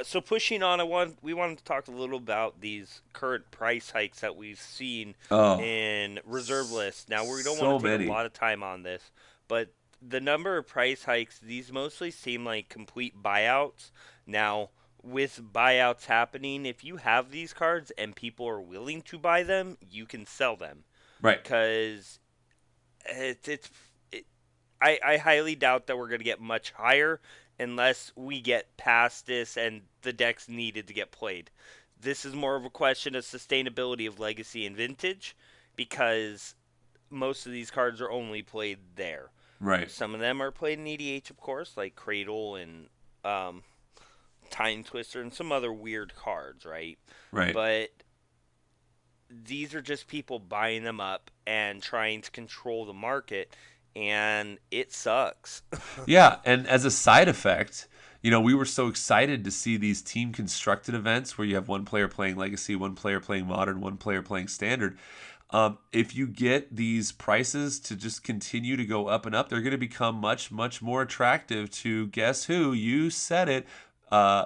So pushing on, we wanted to talk a little about these current price hikes that we've seen Oh, in reserve lists. Now we don't so want to take many. a lot of time on this, but the number of price hikes, these mostly seem like complete buyouts. Now, with buyouts happening, if you have these cards and people are willing to buy them, you can sell them Right. because it, I highly doubt that we're going to get much higher unless we get past this and the decks needed to get played. This is more of a question of sustainability of Legacy and Vintage because most of these cards are only played there. Right. Some of them are played in EDH, of course, like Cradle and um, Time Twister and some other weird cards, right? Right. But these are just people buying them up and trying to control the market, and it sucks. Yeah, and as a side effect, we were so excited to see these team constructed events where you have one player playing Legacy, one player playing Modern, one player playing Standard. If you get these prices to just continue to go up and up, they're going to become much, much more attractive to, guess who? You said it,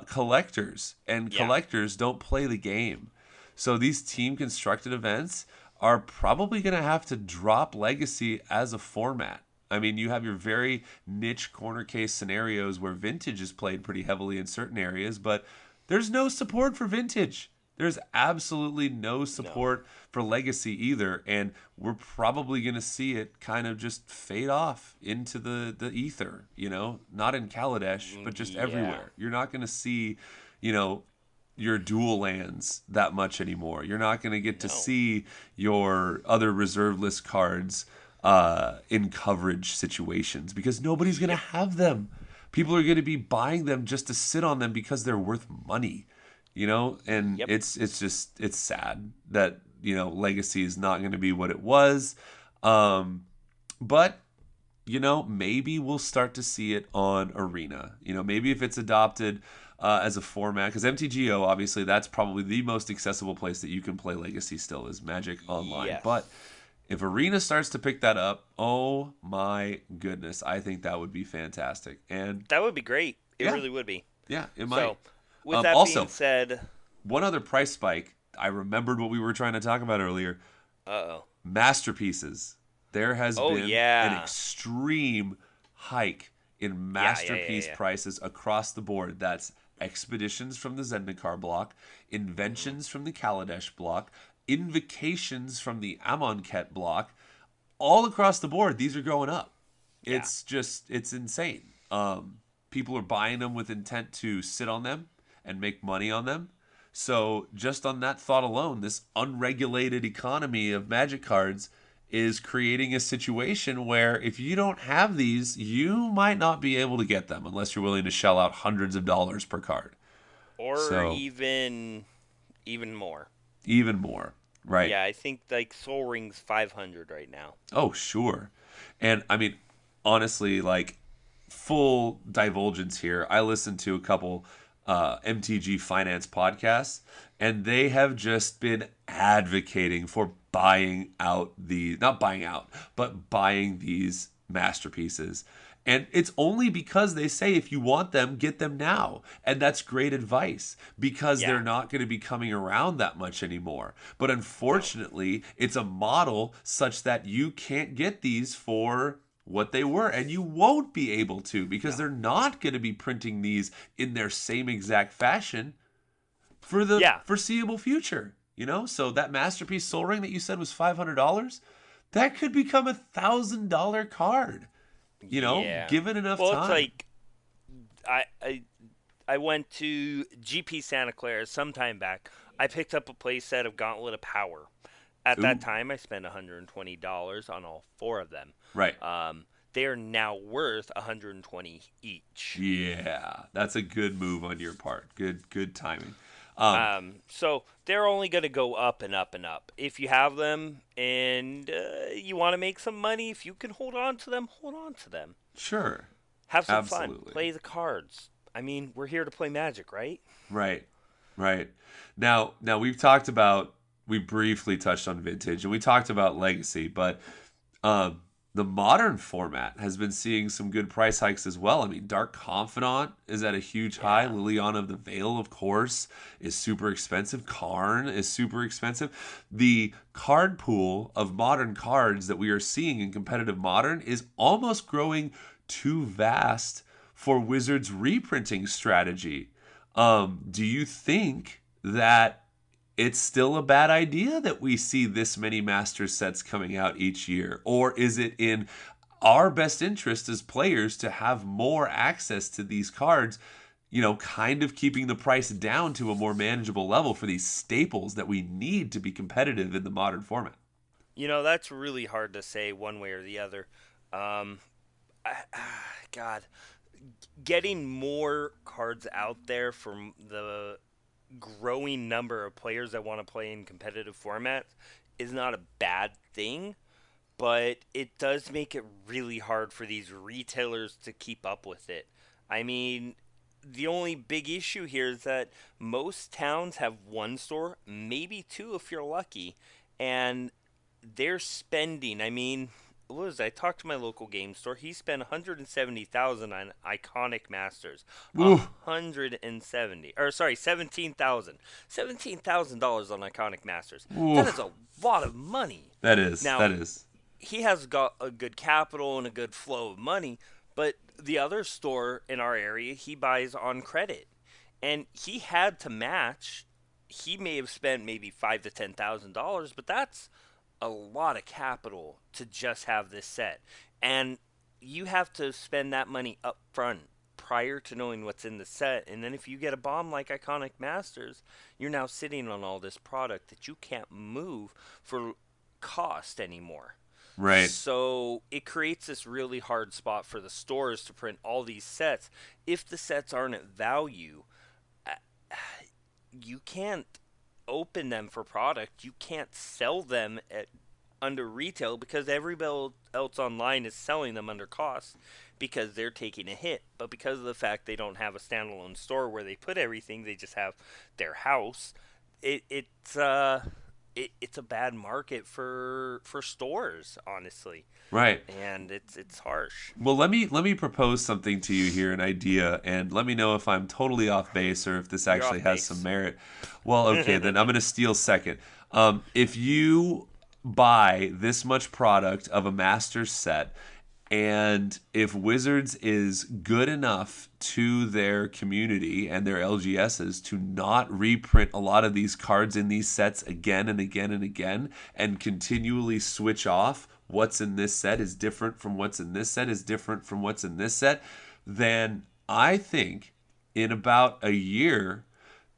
collectors. And Yeah. collectors don't play the game. So these team constructed events are probably going to have to drop Legacy as a format. I mean, you have your very niche corner case scenarios where Vintage is played pretty heavily in certain areas, but there's no support for Vintage. There's absolutely no support for Legacy either, and we're probably going to see it kind of just fade off into the ether, not in Kaladesh, but just Yeah. everywhere. You're not going to see, your dual lands that much anymore. You're not going to get to No. see your other reserve list cards in coverage situations because nobody's going to have them. People are going to be buying them just to sit on them because they're worth money, and Yep. it's sad that, Legacy is not going to be what it was. But maybe we'll start to see it on Arena. Maybe if it's adopted as a format, because MTGO, obviously, that's probably the most accessible place that you can play Legacy still is Magic Online. Yes. But if Arena starts to pick that up, oh my goodness, I think that would be fantastic. And That would be great. It Yeah. really would be. yeah, it might. So, with that Also, being said, one other price spike. I remembered what we were trying to talk about earlier. uh-oh. Masterpieces. There has Oh, been yeah. an extreme hike in masterpiece yeah. prices across the board. That's expeditions from the Zendikar block, inventions from the Kaladesh block, invocations from the Amonkhet block. All across the board, these are going up. Yeah. It's insane. People are buying them with intent to sit on them and make money on them. So just on that thought alone, this unregulated economy of Magic cards is creating a situation where if you don't have these, you might not be able to get them unless you're willing to shell out hundreds of dollars per card. Or So- even more. Even more, right? Yeah, I think like Soul Ring's 500 right now. Oh, sure. And I mean, honestly, like full divulgence here, I listened to a couple MTG finance podcasts, and they have just been advocating for buying out the, not buying out, but buying these masterpieces. And it's only because they say if you want them, get them now. And that's great advice because they're not going to be coming around that much anymore. But unfortunately, it's a model such that you can't get these for what they were, and you won't be able to because they're not going to be printing these in their same exact fashion for the foreseeable future. You know, so that Masterpiece Soul Ring that you said was $500, that could become $1,000 card. You know, given enough time. It's like I went to GP Santa Clara some time back. I picked up a playset of Gauntlet of Power. At that time, I spent $120 on all 4 of them. Right. They are now worth $120 each. Yeah, that's a good move on your part. Good timing. So they're only going to go up and up and up. If you have them and you want to make some money, if you can hold on to them, hold on to them. Sure. Have some fun. Play the cards. I mean, we're here to play Magic, right? Right. Now we briefly touched on Vintage and we talked about Legacy, but the modern format has been seeing some good price hikes as well. I mean, Dark Confidant is at a huge high. Liliana of the Veil, of course, is super expensive. Karn is super expensive. The card pool of modern cards that we are seeing in competitive Modern is almost growing too vast for Wizards' reprinting strategy. Do you think that it's still a bad idea that we see this many master sets coming out each year? Or is it in our best interest as players to have more access to these cards, you know, kind of keeping the price down to a more manageable level for these staples that we need to be competitive in the modern format? You know, that's really hard to say one way or the other. God, getting more cards out there from the growing number of players that want to play in competitive formats is not a bad thing, but it does make it really hard for these retailers to keep up with it. I mean, the only big issue here is that most towns have 1 store, maybe 2 if you're lucky, and they're spending, I mean, what was it? I talked to my local game store. He spent $170,000 on Iconic Masters. Oof. $17,000 on Iconic Masters. Oof. That is a lot of money. That is. He has got a good capital and a good flow of money, but the other store in our area, he buys on credit. And he had to match. He may have spent maybe $5,000 to $10,000, but that's a lot of capital to just have this set, and you have to spend that money up front prior to knowing what's in the set. And then if you get a bomb like Iconic Masters, you're now sitting on all this product that you can't move for cost anymore. Right. So it creates this really hard spot for the stores to print all these sets. If the sets aren't at value, you can't open them for product. You can't sell them under retail because everybody else online is selling them under cost because they're taking a hit. But because of the fact they don't have a standalone store where they put everything, they just have their house. It's a bad market for stores, honestly. Right. And it's harsh. Well, let me propose something to you here, an idea, and let me know if I'm totally off base or if this actually has some merit. Well, okay, then I'm going to steal second. If you buy this much product of a master set, and if Wizards is good enough to their community and their LGSs to not reprint a lot of these cards in these sets again and again and again, and continually switch off what's in this set is different from what's in this set is different from what's in this set, then I think in about a year,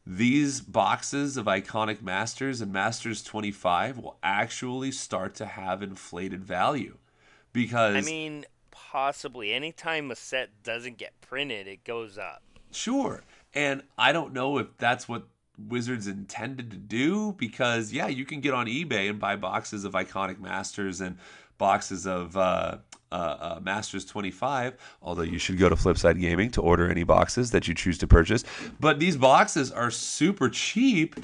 these boxes of Iconic Masters and Masters 25 will actually start to have inflated value. Because I mean, possibly. Anytime a set doesn't get printed, it goes up. Sure. And I don't know if that's what Wizards intended to do, because yeah, you can get on eBay and buy boxes of Iconic Masters and boxes of Masters 25, although you should go to Flipside Gaming to order any boxes that you choose to purchase. But these boxes are super cheap,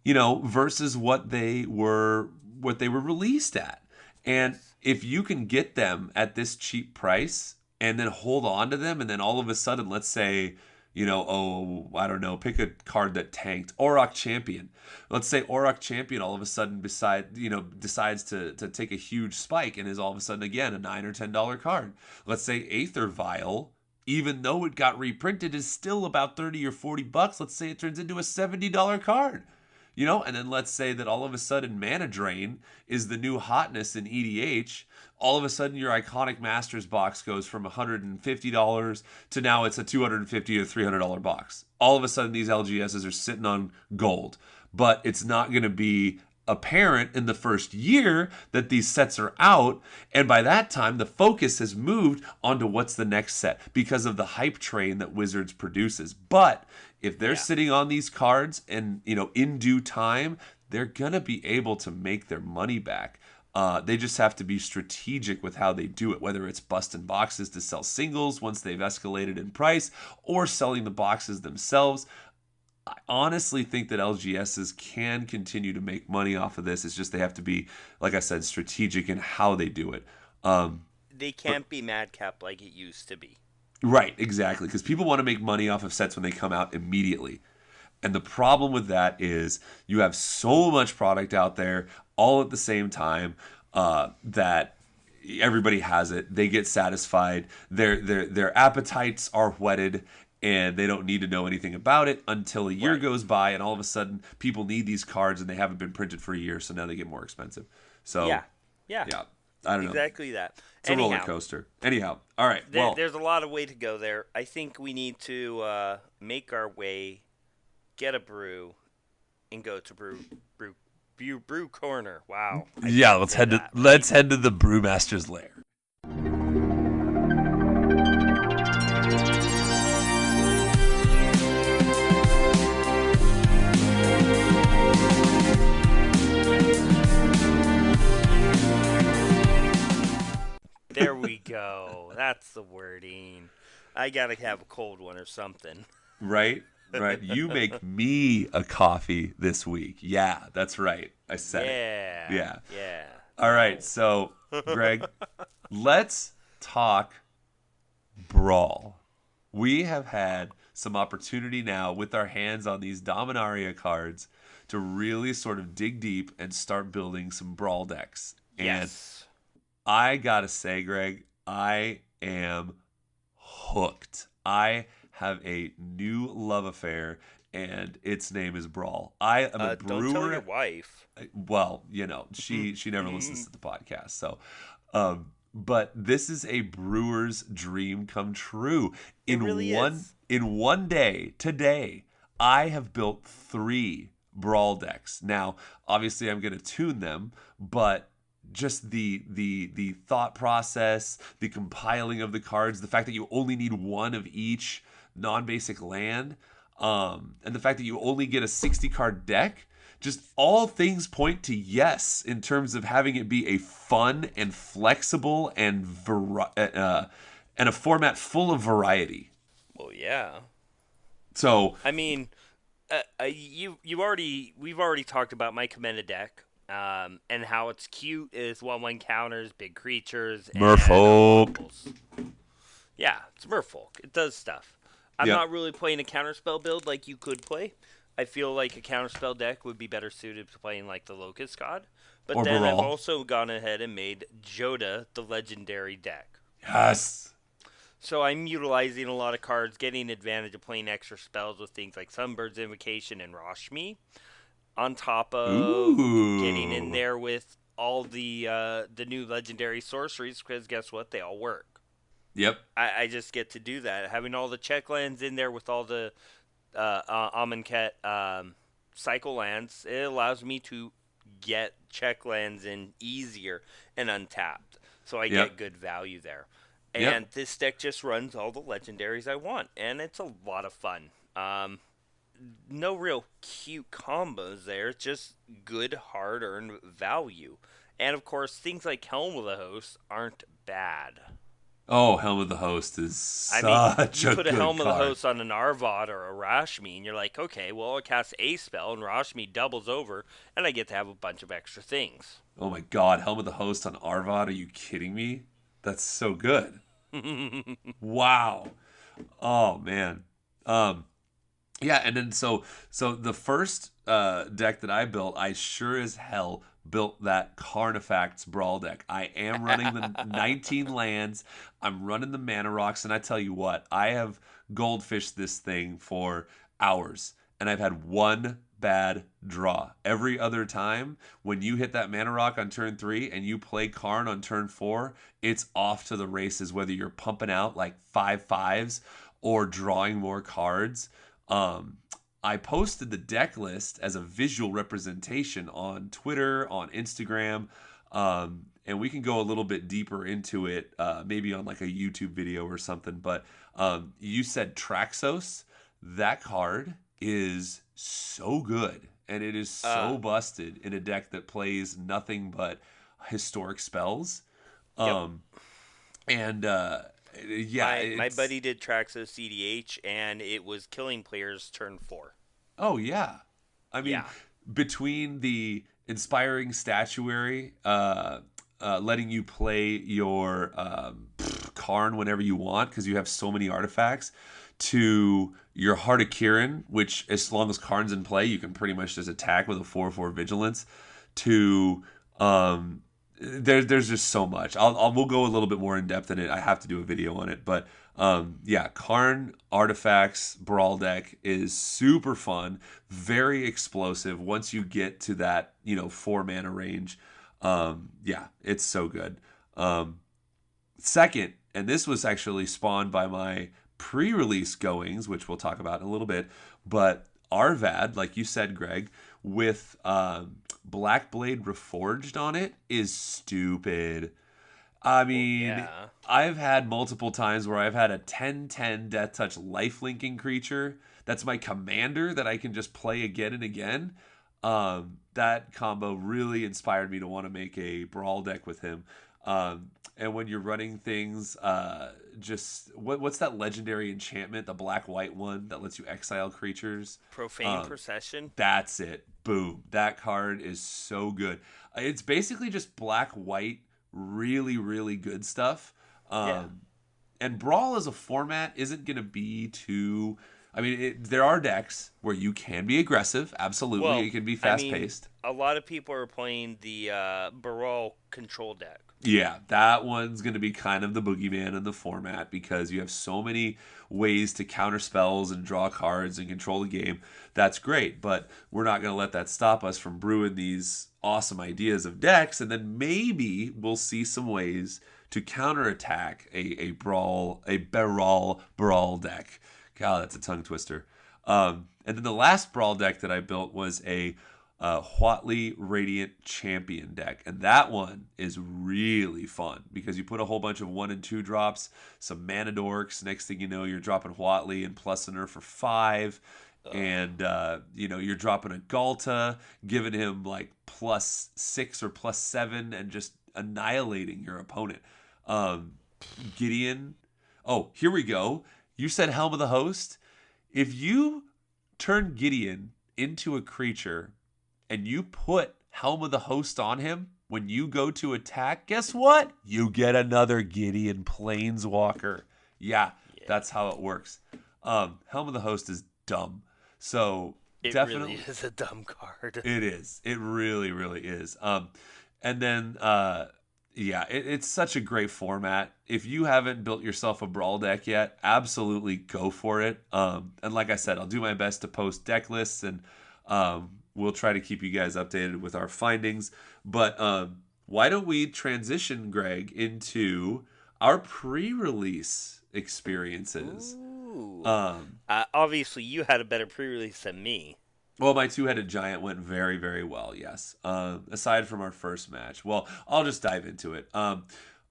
you know, versus what they were released at. And if you can get them at this cheap price and then hold on to them, and then all of a sudden, let's say, I don't know, pick a card that tanked, Auroch Champion. Let's say Auroch Champion all of a sudden decides to take a huge spike and is all of a sudden again a $9 or $10 card. Let's say Aether Vial, even though it got reprinted, is still about 30 or 40 bucks. Let's say it turns into a $70 card. And then let's say that all of a sudden Mana Drain is the new hotness in EDH. All of a sudden your iconic Masters box goes from $150 to now it's a $250 or $300 box. All of a sudden these LGSs are sitting on gold, but it's not going to be apparent in the first year that these sets are out, and by that time the focus has moved onto what's the next set because of the hype train that Wizards produces. But if they're sitting on these cards and in due time, they're gonna be able to make their money back. They just have to be strategic with how they do it, whether it's busting boxes to sell singles once they've escalated in price or selling the boxes themselves. I honestly think that LGSs can continue to make money off of this. It's just they have to be, like I said, strategic in how they do it. They can't be madcap like it used to be. Right, exactly. Because people want to make money off of sets when they come out immediately. And the problem with that is you have so much product out there all at the same time that everybody has it. They get satisfied. Their appetites are whetted, and they don't need to know anything about it until a year goes by, and all of a sudden people need these cards and they haven't been printed for a year, so now they get more expensive. So yeah, I don't know. Exactly that. It's a roller coaster. Anyhow, all right. There's a lot of way to go there. I think we need to make our way, get a brew, and go to brew corner. Wow. Let's head to the Brewmaster's Lair. There we go. That's the wording. I gotta have a cold one or something. Right. You make me a coffee this week. Yeah, that's right. I said it. Yeah. All right. So, Greg, let's talk Brawl. We have had some opportunity now with our hands on these Dominaria cards to really sort of dig deep and start building some Brawl decks. Yes. I gotta say, Greg, I am hooked. I have a new love affair, and its name is Brawl. I am a brewer. Don't tell your wife. Well, she never listens to the podcast, so. But this is a brewer's dream come true. It really is. In one day, today, I have built 3 Brawl decks. Now, obviously, I'm going to tune them, but just the thought process, the compiling of the cards, the fact that you only need one of each non-basic land, and the fact that you only get a 60-card deck, just all things point to yes in terms of having it be a fun and flexible and a format full of variety. Well, yeah. So I mean, we've already talked about my Commenda deck. And how it's cute is 1/1 counters, big creatures, and Merfolk. Yeah, it's Merfolk. It does stuff. I'm not really playing a counterspell build like you could play. I feel like a counterspell deck would be better suited to playing like the Locust God. But or then Baral. I've also gone ahead and made Joda the legendary deck. Yes. So I'm utilizing a lot of cards, getting advantage of playing extra spells with things like Sunbird's Invocation and Rashmi, on top of getting in there with all the new legendary sorceries, because guess what? They all work. Yep. I just get to do that. Having all the check lands in there with all the Amonkhet cycle lands, it allows me to get check lands in easier and untapped. So I get good value there. And this deck just runs all the legendaries I want, and it's a lot of fun. No real cute combos there, just good hard-earned value. And of course, things like Helm of the Host aren't bad. Oh, Helm of the Host is I mean, such you a put a good Helm of the card. Host on an Arvod or a Rashmi, and you're like, okay, well, it casts a spell, and Rashmi doubles over, and I get to have a bunch of extra things. Oh my God, Helm of the Host on Arvad? Are you kidding me? That's so good. Wow. Oh man. Um, yeah, and then so the first deck that I built, I sure as hell built that Carnifex Brawl deck. I am running the 19 lands. I'm running the Mana Rocks, and I tell you what, I have goldfished this thing for hours, and I've had one bad draw. Every other time, when you hit that Mana Rock on turn 3 and you play Karn on turn 4, it's off to the races, whether you're pumping out like 5/5s or drawing more cards. um, I posted the deck list as a visual representation on Twitter, on Instagram, and we can go a little bit deeper into it, maybe on like a YouTube video or something. But you said Traxos. That card is so good, and it is uh, so busted in a deck that plays nothing but historic spells. yep. Um, and yeah, My it's buddy did Traxos CDH, and it was killing players turn 4. Oh yeah, I mean, Yeah. between the inspiring statuary, letting you play your Karn whenever you want because you have so many artifacts, to your Heart of Kirin, which as long as Karn's in play, you can pretty much just attack with a 4/4 vigilance. To there's just so much. We'll go a little bit more in depth in it. I have to do a video on it, but yeah, Karn Artifacts Brawl deck is super fun, very explosive. Once you get to that 4 mana range, yeah, it's so good. Second, and this was actually spawned by my pre-release goings, which we'll talk about in a little bit, but Arvad, like you said, Greg, with Black Blade Reforged on it is stupid. I Well, mean, yeah. I've had multiple times where I've had a 10/10 Death Touch lifelinking creature that's my commander that I can just play again and again. That combo really inspired me to want to make a brawl deck with him. And when you're running things, just what's that legendary enchantment, the black white one that lets you exile creatures? Profane Um, Procession. that's it. Boom. That card is so good. It's basically just black white, really, really good stuff. Yeah. And Brawl as a format isn't going to be too. I mean, there are decks where you can be aggressive. Absolutely. Well, It can be I fast mean, paced. a lot of people are playing the Baral control deck. Yeah, that one's going to be kind of the boogeyman in the format because you have so many ways to counter spells and draw cards and control the game. That's great, but we're not going to let that stop us from brewing these awesome ideas of decks, and then maybe we'll see some ways to counterattack a brawl deck. God, that's a tongue twister. And then the last brawl deck that I built was a Huatley Radiant Champion deck. And that one is really fun because you put a whole bunch of 1 and 2 drops, some mana dorks. Next thing you know, you're dropping Huatley and Plusener for 5. And, you're dropping a Galta, giving him like +6 or +7 and just annihilating your opponent. Um, Gideon. Oh, here we go. You said Helm of the Host. If you turn Gideon into a creature and you put Helm of the Host on him, when you go to attack, guess what? You get another Gideon Planeswalker. Yeah, Yeah. that's how it works. Helm of the Host is dumb. So It really definitely is a dumb card. it is. It really, really is. And then yeah, it's such a great format. If you haven't built yourself a brawl deck yet, absolutely go for it. And like I said, I'll do my best to post deck lists, and we'll try to keep you guys updated with our findings. But why don't we transition, Greg, into our pre-release experiences? Ooh. Um, Obviously, you had a better pre-release than me. Well, my two-headed giant went very, very well. Yes. Aside from our first match, well, I'll just dive into it.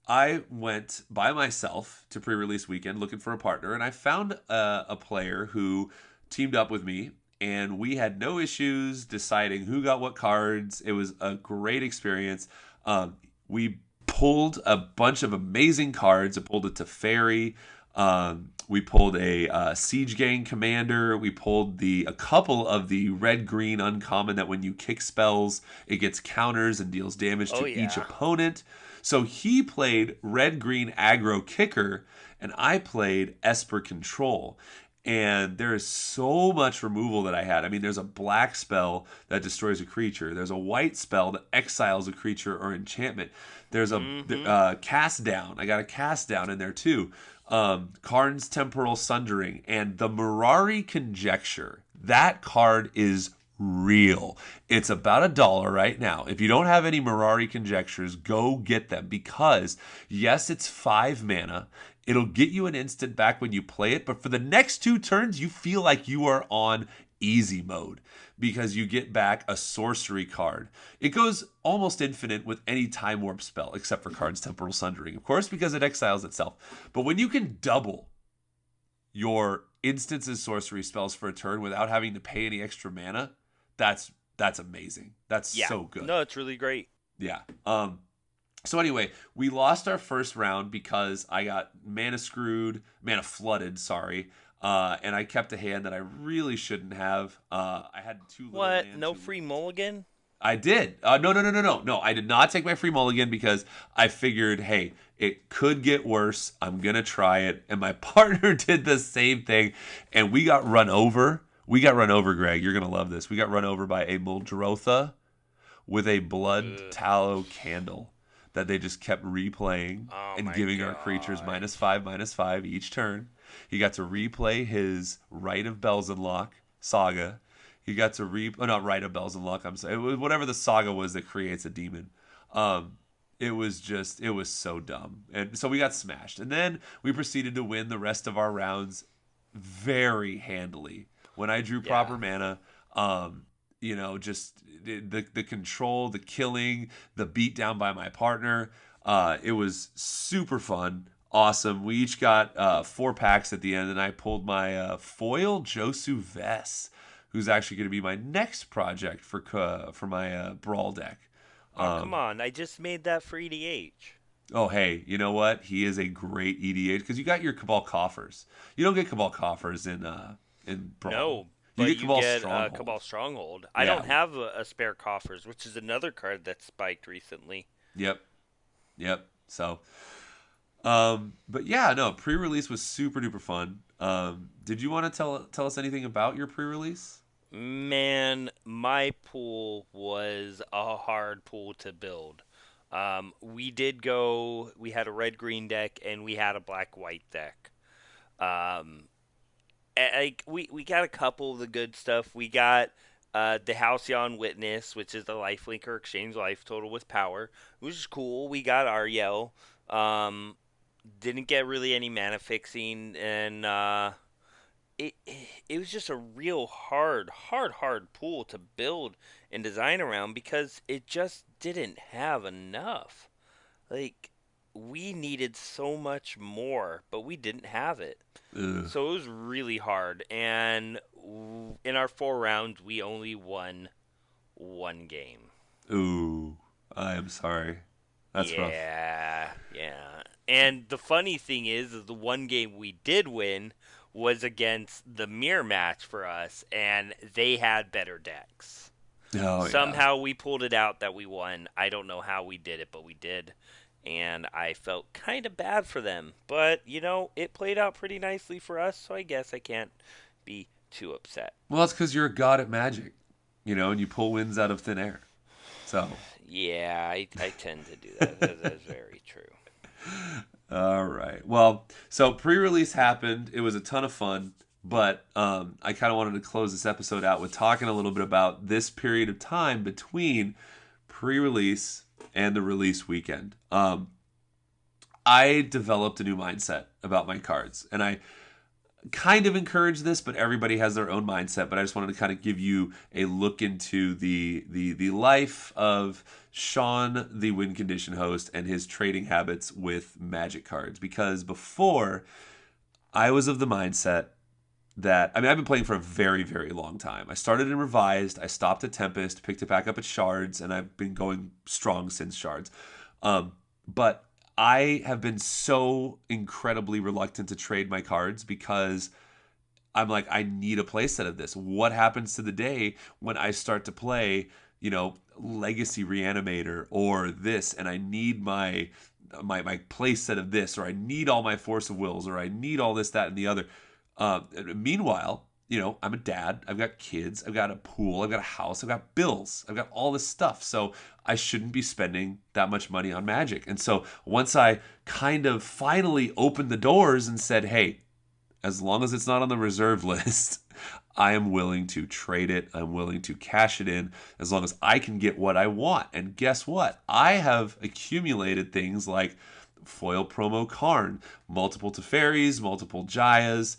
I went by myself to pre-release weekend looking for a partner, and I found a player who teamed up with me, and we had no issues deciding who got what cards. It was a great experience. We pulled a bunch of amazing cards. I pulled a Teferi. We pulled a Siege Gang Commander. We pulled a couple of the red-green uncommon that when you kick spells, it gets counters and deals damage to each opponent. So he played red-green aggro kicker, and I played Esper Control. And there is so much removal that I had. I mean, there's a black spell that destroys a creature. There's a white spell that exiles a creature or enchantment. There's a cast down. I got a cast down in there too. Karn's Temporal Sundering and the Mirari Conjecture. That card is real. It's about $1 right now. If you don't have any Mirari Conjectures, go get them, because yes, it's 5 mana. It'll get you an instant back when you play it, but for the next 2 turns, you feel like you are on easy mode because you get back a sorcery card. It goes almost infinite with any Time Warp spell, except for Karn's Temporal Sundering, of course, because it exiles itself. But when you can double your instances sorcery spells for a turn without having to pay any extra mana, that's amazing. That's so good. No, it's really great. Yeah. So anyway, we lost our first round because I got mana flooded, and I kept a hand that I really shouldn't have. I had 2 little What? lands. No free mulligan? I did. No. I did not take my free mulligan because I figured, hey, it could get worse. I'm going to try it. And my partner did the same thing, and we got run over. Greg. You're going to love this. We got run over by a Muldrotha with a blood tallow candle that they just kept replaying and giving our creatures -5/-5 each turn. He got to replay his Rite of Belzenlock saga. He got to not Rite of Belzenlock, I'm sorry. It was whatever the saga was that creates a demon. It was so dumb. And so we got smashed. And then we proceeded to win the rest of our rounds very handily. When I drew proper mana, just the control, the killing, the beat down by my partner. It was super fun. Awesome. We each got 4 packs at the end, and I pulled my foil Josu Vess, who's actually going to be my next project for my Brawl deck. Come on. I just made that for EDH. Oh, hey, you know what? He is a great EDH because you got your Cabal Coffers. You don't get Cabal Coffers in Brawl. No. You But get Cabal Cabal Stronghold. I don't have a spare coffers, which is another card that spiked recently. Yep. So, but yeah, no, pre-release was super duper fun. Did you want to tell us anything about your pre-release? Man, my pool was a hard pool to build. We had a red-green deck and we had a black-white deck. We got a couple of the good stuff. We got the Halcyon Witness, which is the lifelink or exchange life total with power, which is cool. We got Ariel. Didn't get really any mana fixing, and it was just a real hard pool to build and design around because it just didn't have enough. Like, we needed so much more, but we didn't have it. Ugh. So it was really hard, and in our 4 rounds, we only won 1 game. Ooh, I am sorry. That's rough. Yeah. And the funny thing is the 1 game we did win was against the mirror match for us, and they had better decks. Oh, Somehow we pulled it out that we won. I don't know how we did it, but we did. And I felt kind of bad for them. But, it played out pretty nicely for us, so I guess I can't be too upset. Well, that's because you're a god at magic, and you pull wins out of thin air. So. Yeah, I tend to do that. That's very true. All right. Well, so pre-release happened. It was a ton of fun. But I kind of wanted to close this episode out with talking a little bit about this period of time between pre-release and the release weekend. I developed a new mindset about my cards, and I kind of encourage this, but everybody has their own mindset. But I just wanted to kind of give you a look into the life of Sean, the win condition host, and his trading habits with Magic cards. Because before, I was of the mindset that, I've been playing for a very, very long time. I started in Revised, I stopped at Tempest, picked it back up at Shards, and I've been going strong since Shards. But I have been so incredibly reluctant to trade my cards because I'm like, I need a playset of this. What happens to the day when I start to play, Legacy Reanimator or this, and I need my playset of this, or I need all my Force of Wills, or I need all this, that, and the other. Meanwhile, I'm a dad. I've got kids. I've got a pool. I've got a house. I've got bills. I've got all this stuff. So I shouldn't be spending that much money on Magic. And so once I kind of finally opened the doors and said, hey, as long as it's not on the reserve list, I am willing to trade it. I'm willing to cash it in as long as I can get what I want. And guess what? I have accumulated things like foil promo Karn, multiple Teferis, multiple Jayas,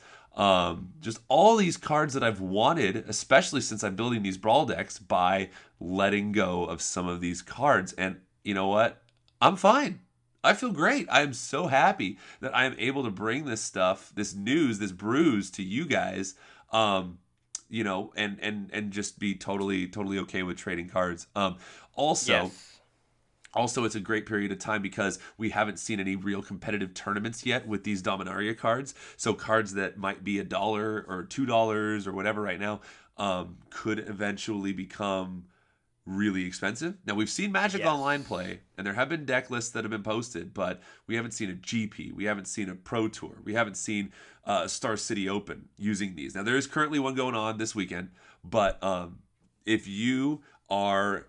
just all these cards that I've wanted, especially since I'm building these Brawl decks, by letting go of some of these cards. And you know what? I'm fine. I feel great. I am so happy that I am able to bring this stuff, this news, this brews to you guys, and just be totally okay with trading cards. Also, Yes. Also, it's a great period of time because we haven't seen any real competitive tournaments yet with these Dominaria cards. So cards that might be $1 or $2 or whatever right now could eventually become really expensive. Now, we've seen Magic Yes. Online play, and there have been deck lists that have been posted, but we haven't seen a GP. We haven't seen a Pro Tour. We haven't seen Star City Open using these. Now, there is currently one going on this weekend, but if you are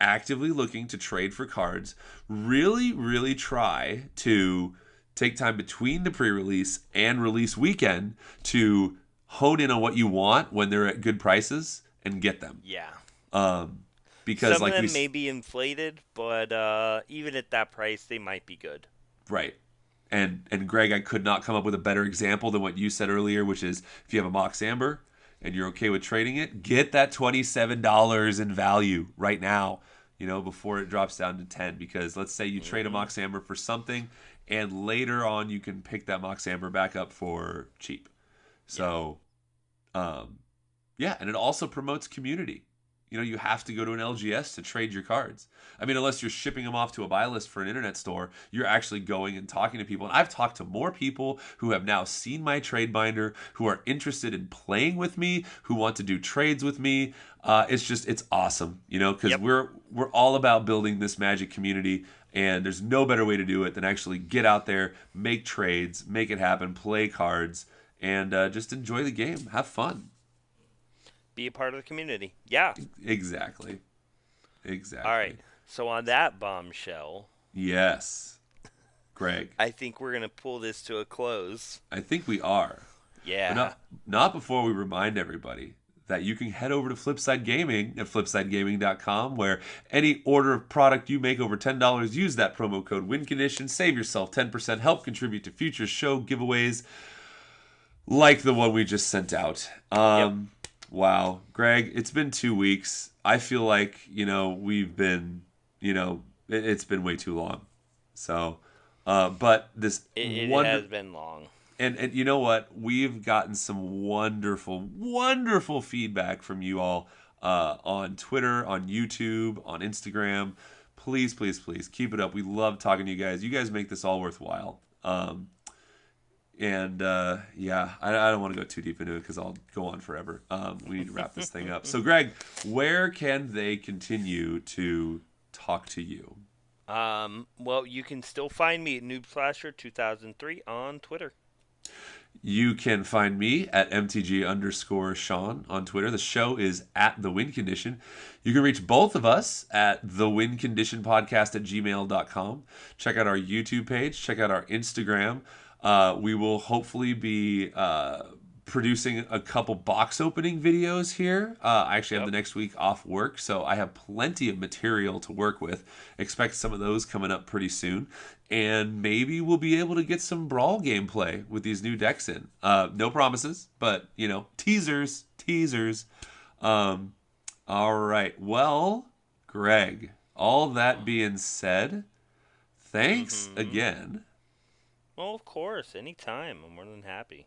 actively looking to trade for cards, really try to take time between the pre-release and release weekend to hone in on what you want when they're at good prices and get them. Yeah. Because some like of them may be inflated, but even at that price, they might be good. Right. And Greg, I could not come up with a better example than what you said earlier, which is if you have a Mox Amber and you're okay with trading it, get that $27 in value right now, before it drops down to 10. Because let's say you trade a Mox Amber for something, and later on you can pick that Mox Amber back up for cheap. So, and it also promotes community. You have to go to an LGS to trade your cards. I mean, unless you're shipping them off to a buy list for an internet store, you're actually going and talking to people. And I've talked to more people who have now seen my trade binder, who are interested in playing with me, who want to do trades with me. It's awesome, because we're all about building this Magic community. And there's no better way to do it than actually get out there, make trades, make it happen, play cards, and just enjoy the game. Have fun. Be a part of the community. Yeah. Exactly. All right. So on that bombshell, Yes. Greg. I think we're going to pull this to a close. I think we are. Yeah. But not before we remind everybody that you can head over to Flipside Gaming at flipsidegaming.com, where any order of product you make over $10, use that promo code WINCONDITION, save yourself 10%, help contribute to future show giveaways like the one we just sent out. Wow, Greg, it's been 2 weeks. I feel like, we've been, it's been way too long. So, but this It has been long. And you know what? We've gotten some wonderful feedback from you all on Twitter, on YouTube, on Instagram. Please keep it up. We love talking to you guys. You guys make this all worthwhile. I don't want to go too deep into it because I'll go on forever. We need to wrap this thing up. So, Greg, where can they continue to talk to you? Well, you can still find me at NoobSlasher2003 on Twitter. You can find me at MTG_Sean on Twitter. The show is at The Win Condition. You can reach both of us at thewinconditionpodcast@gmail.com. Check out our YouTube page. Check out our Instagram. We will hopefully be producing a couple box opening videos here. I actually have the next week off work, so I have plenty of material to work with. Expect some of those coming up pretty soon. And maybe we'll be able to get some Brawl gameplay with these new decks in. No promises, but, teasers. All right. Well, Greg, all that being said, thanks again. Well, of course. Anytime. I'm more than happy.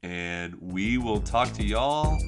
And we will talk to y'all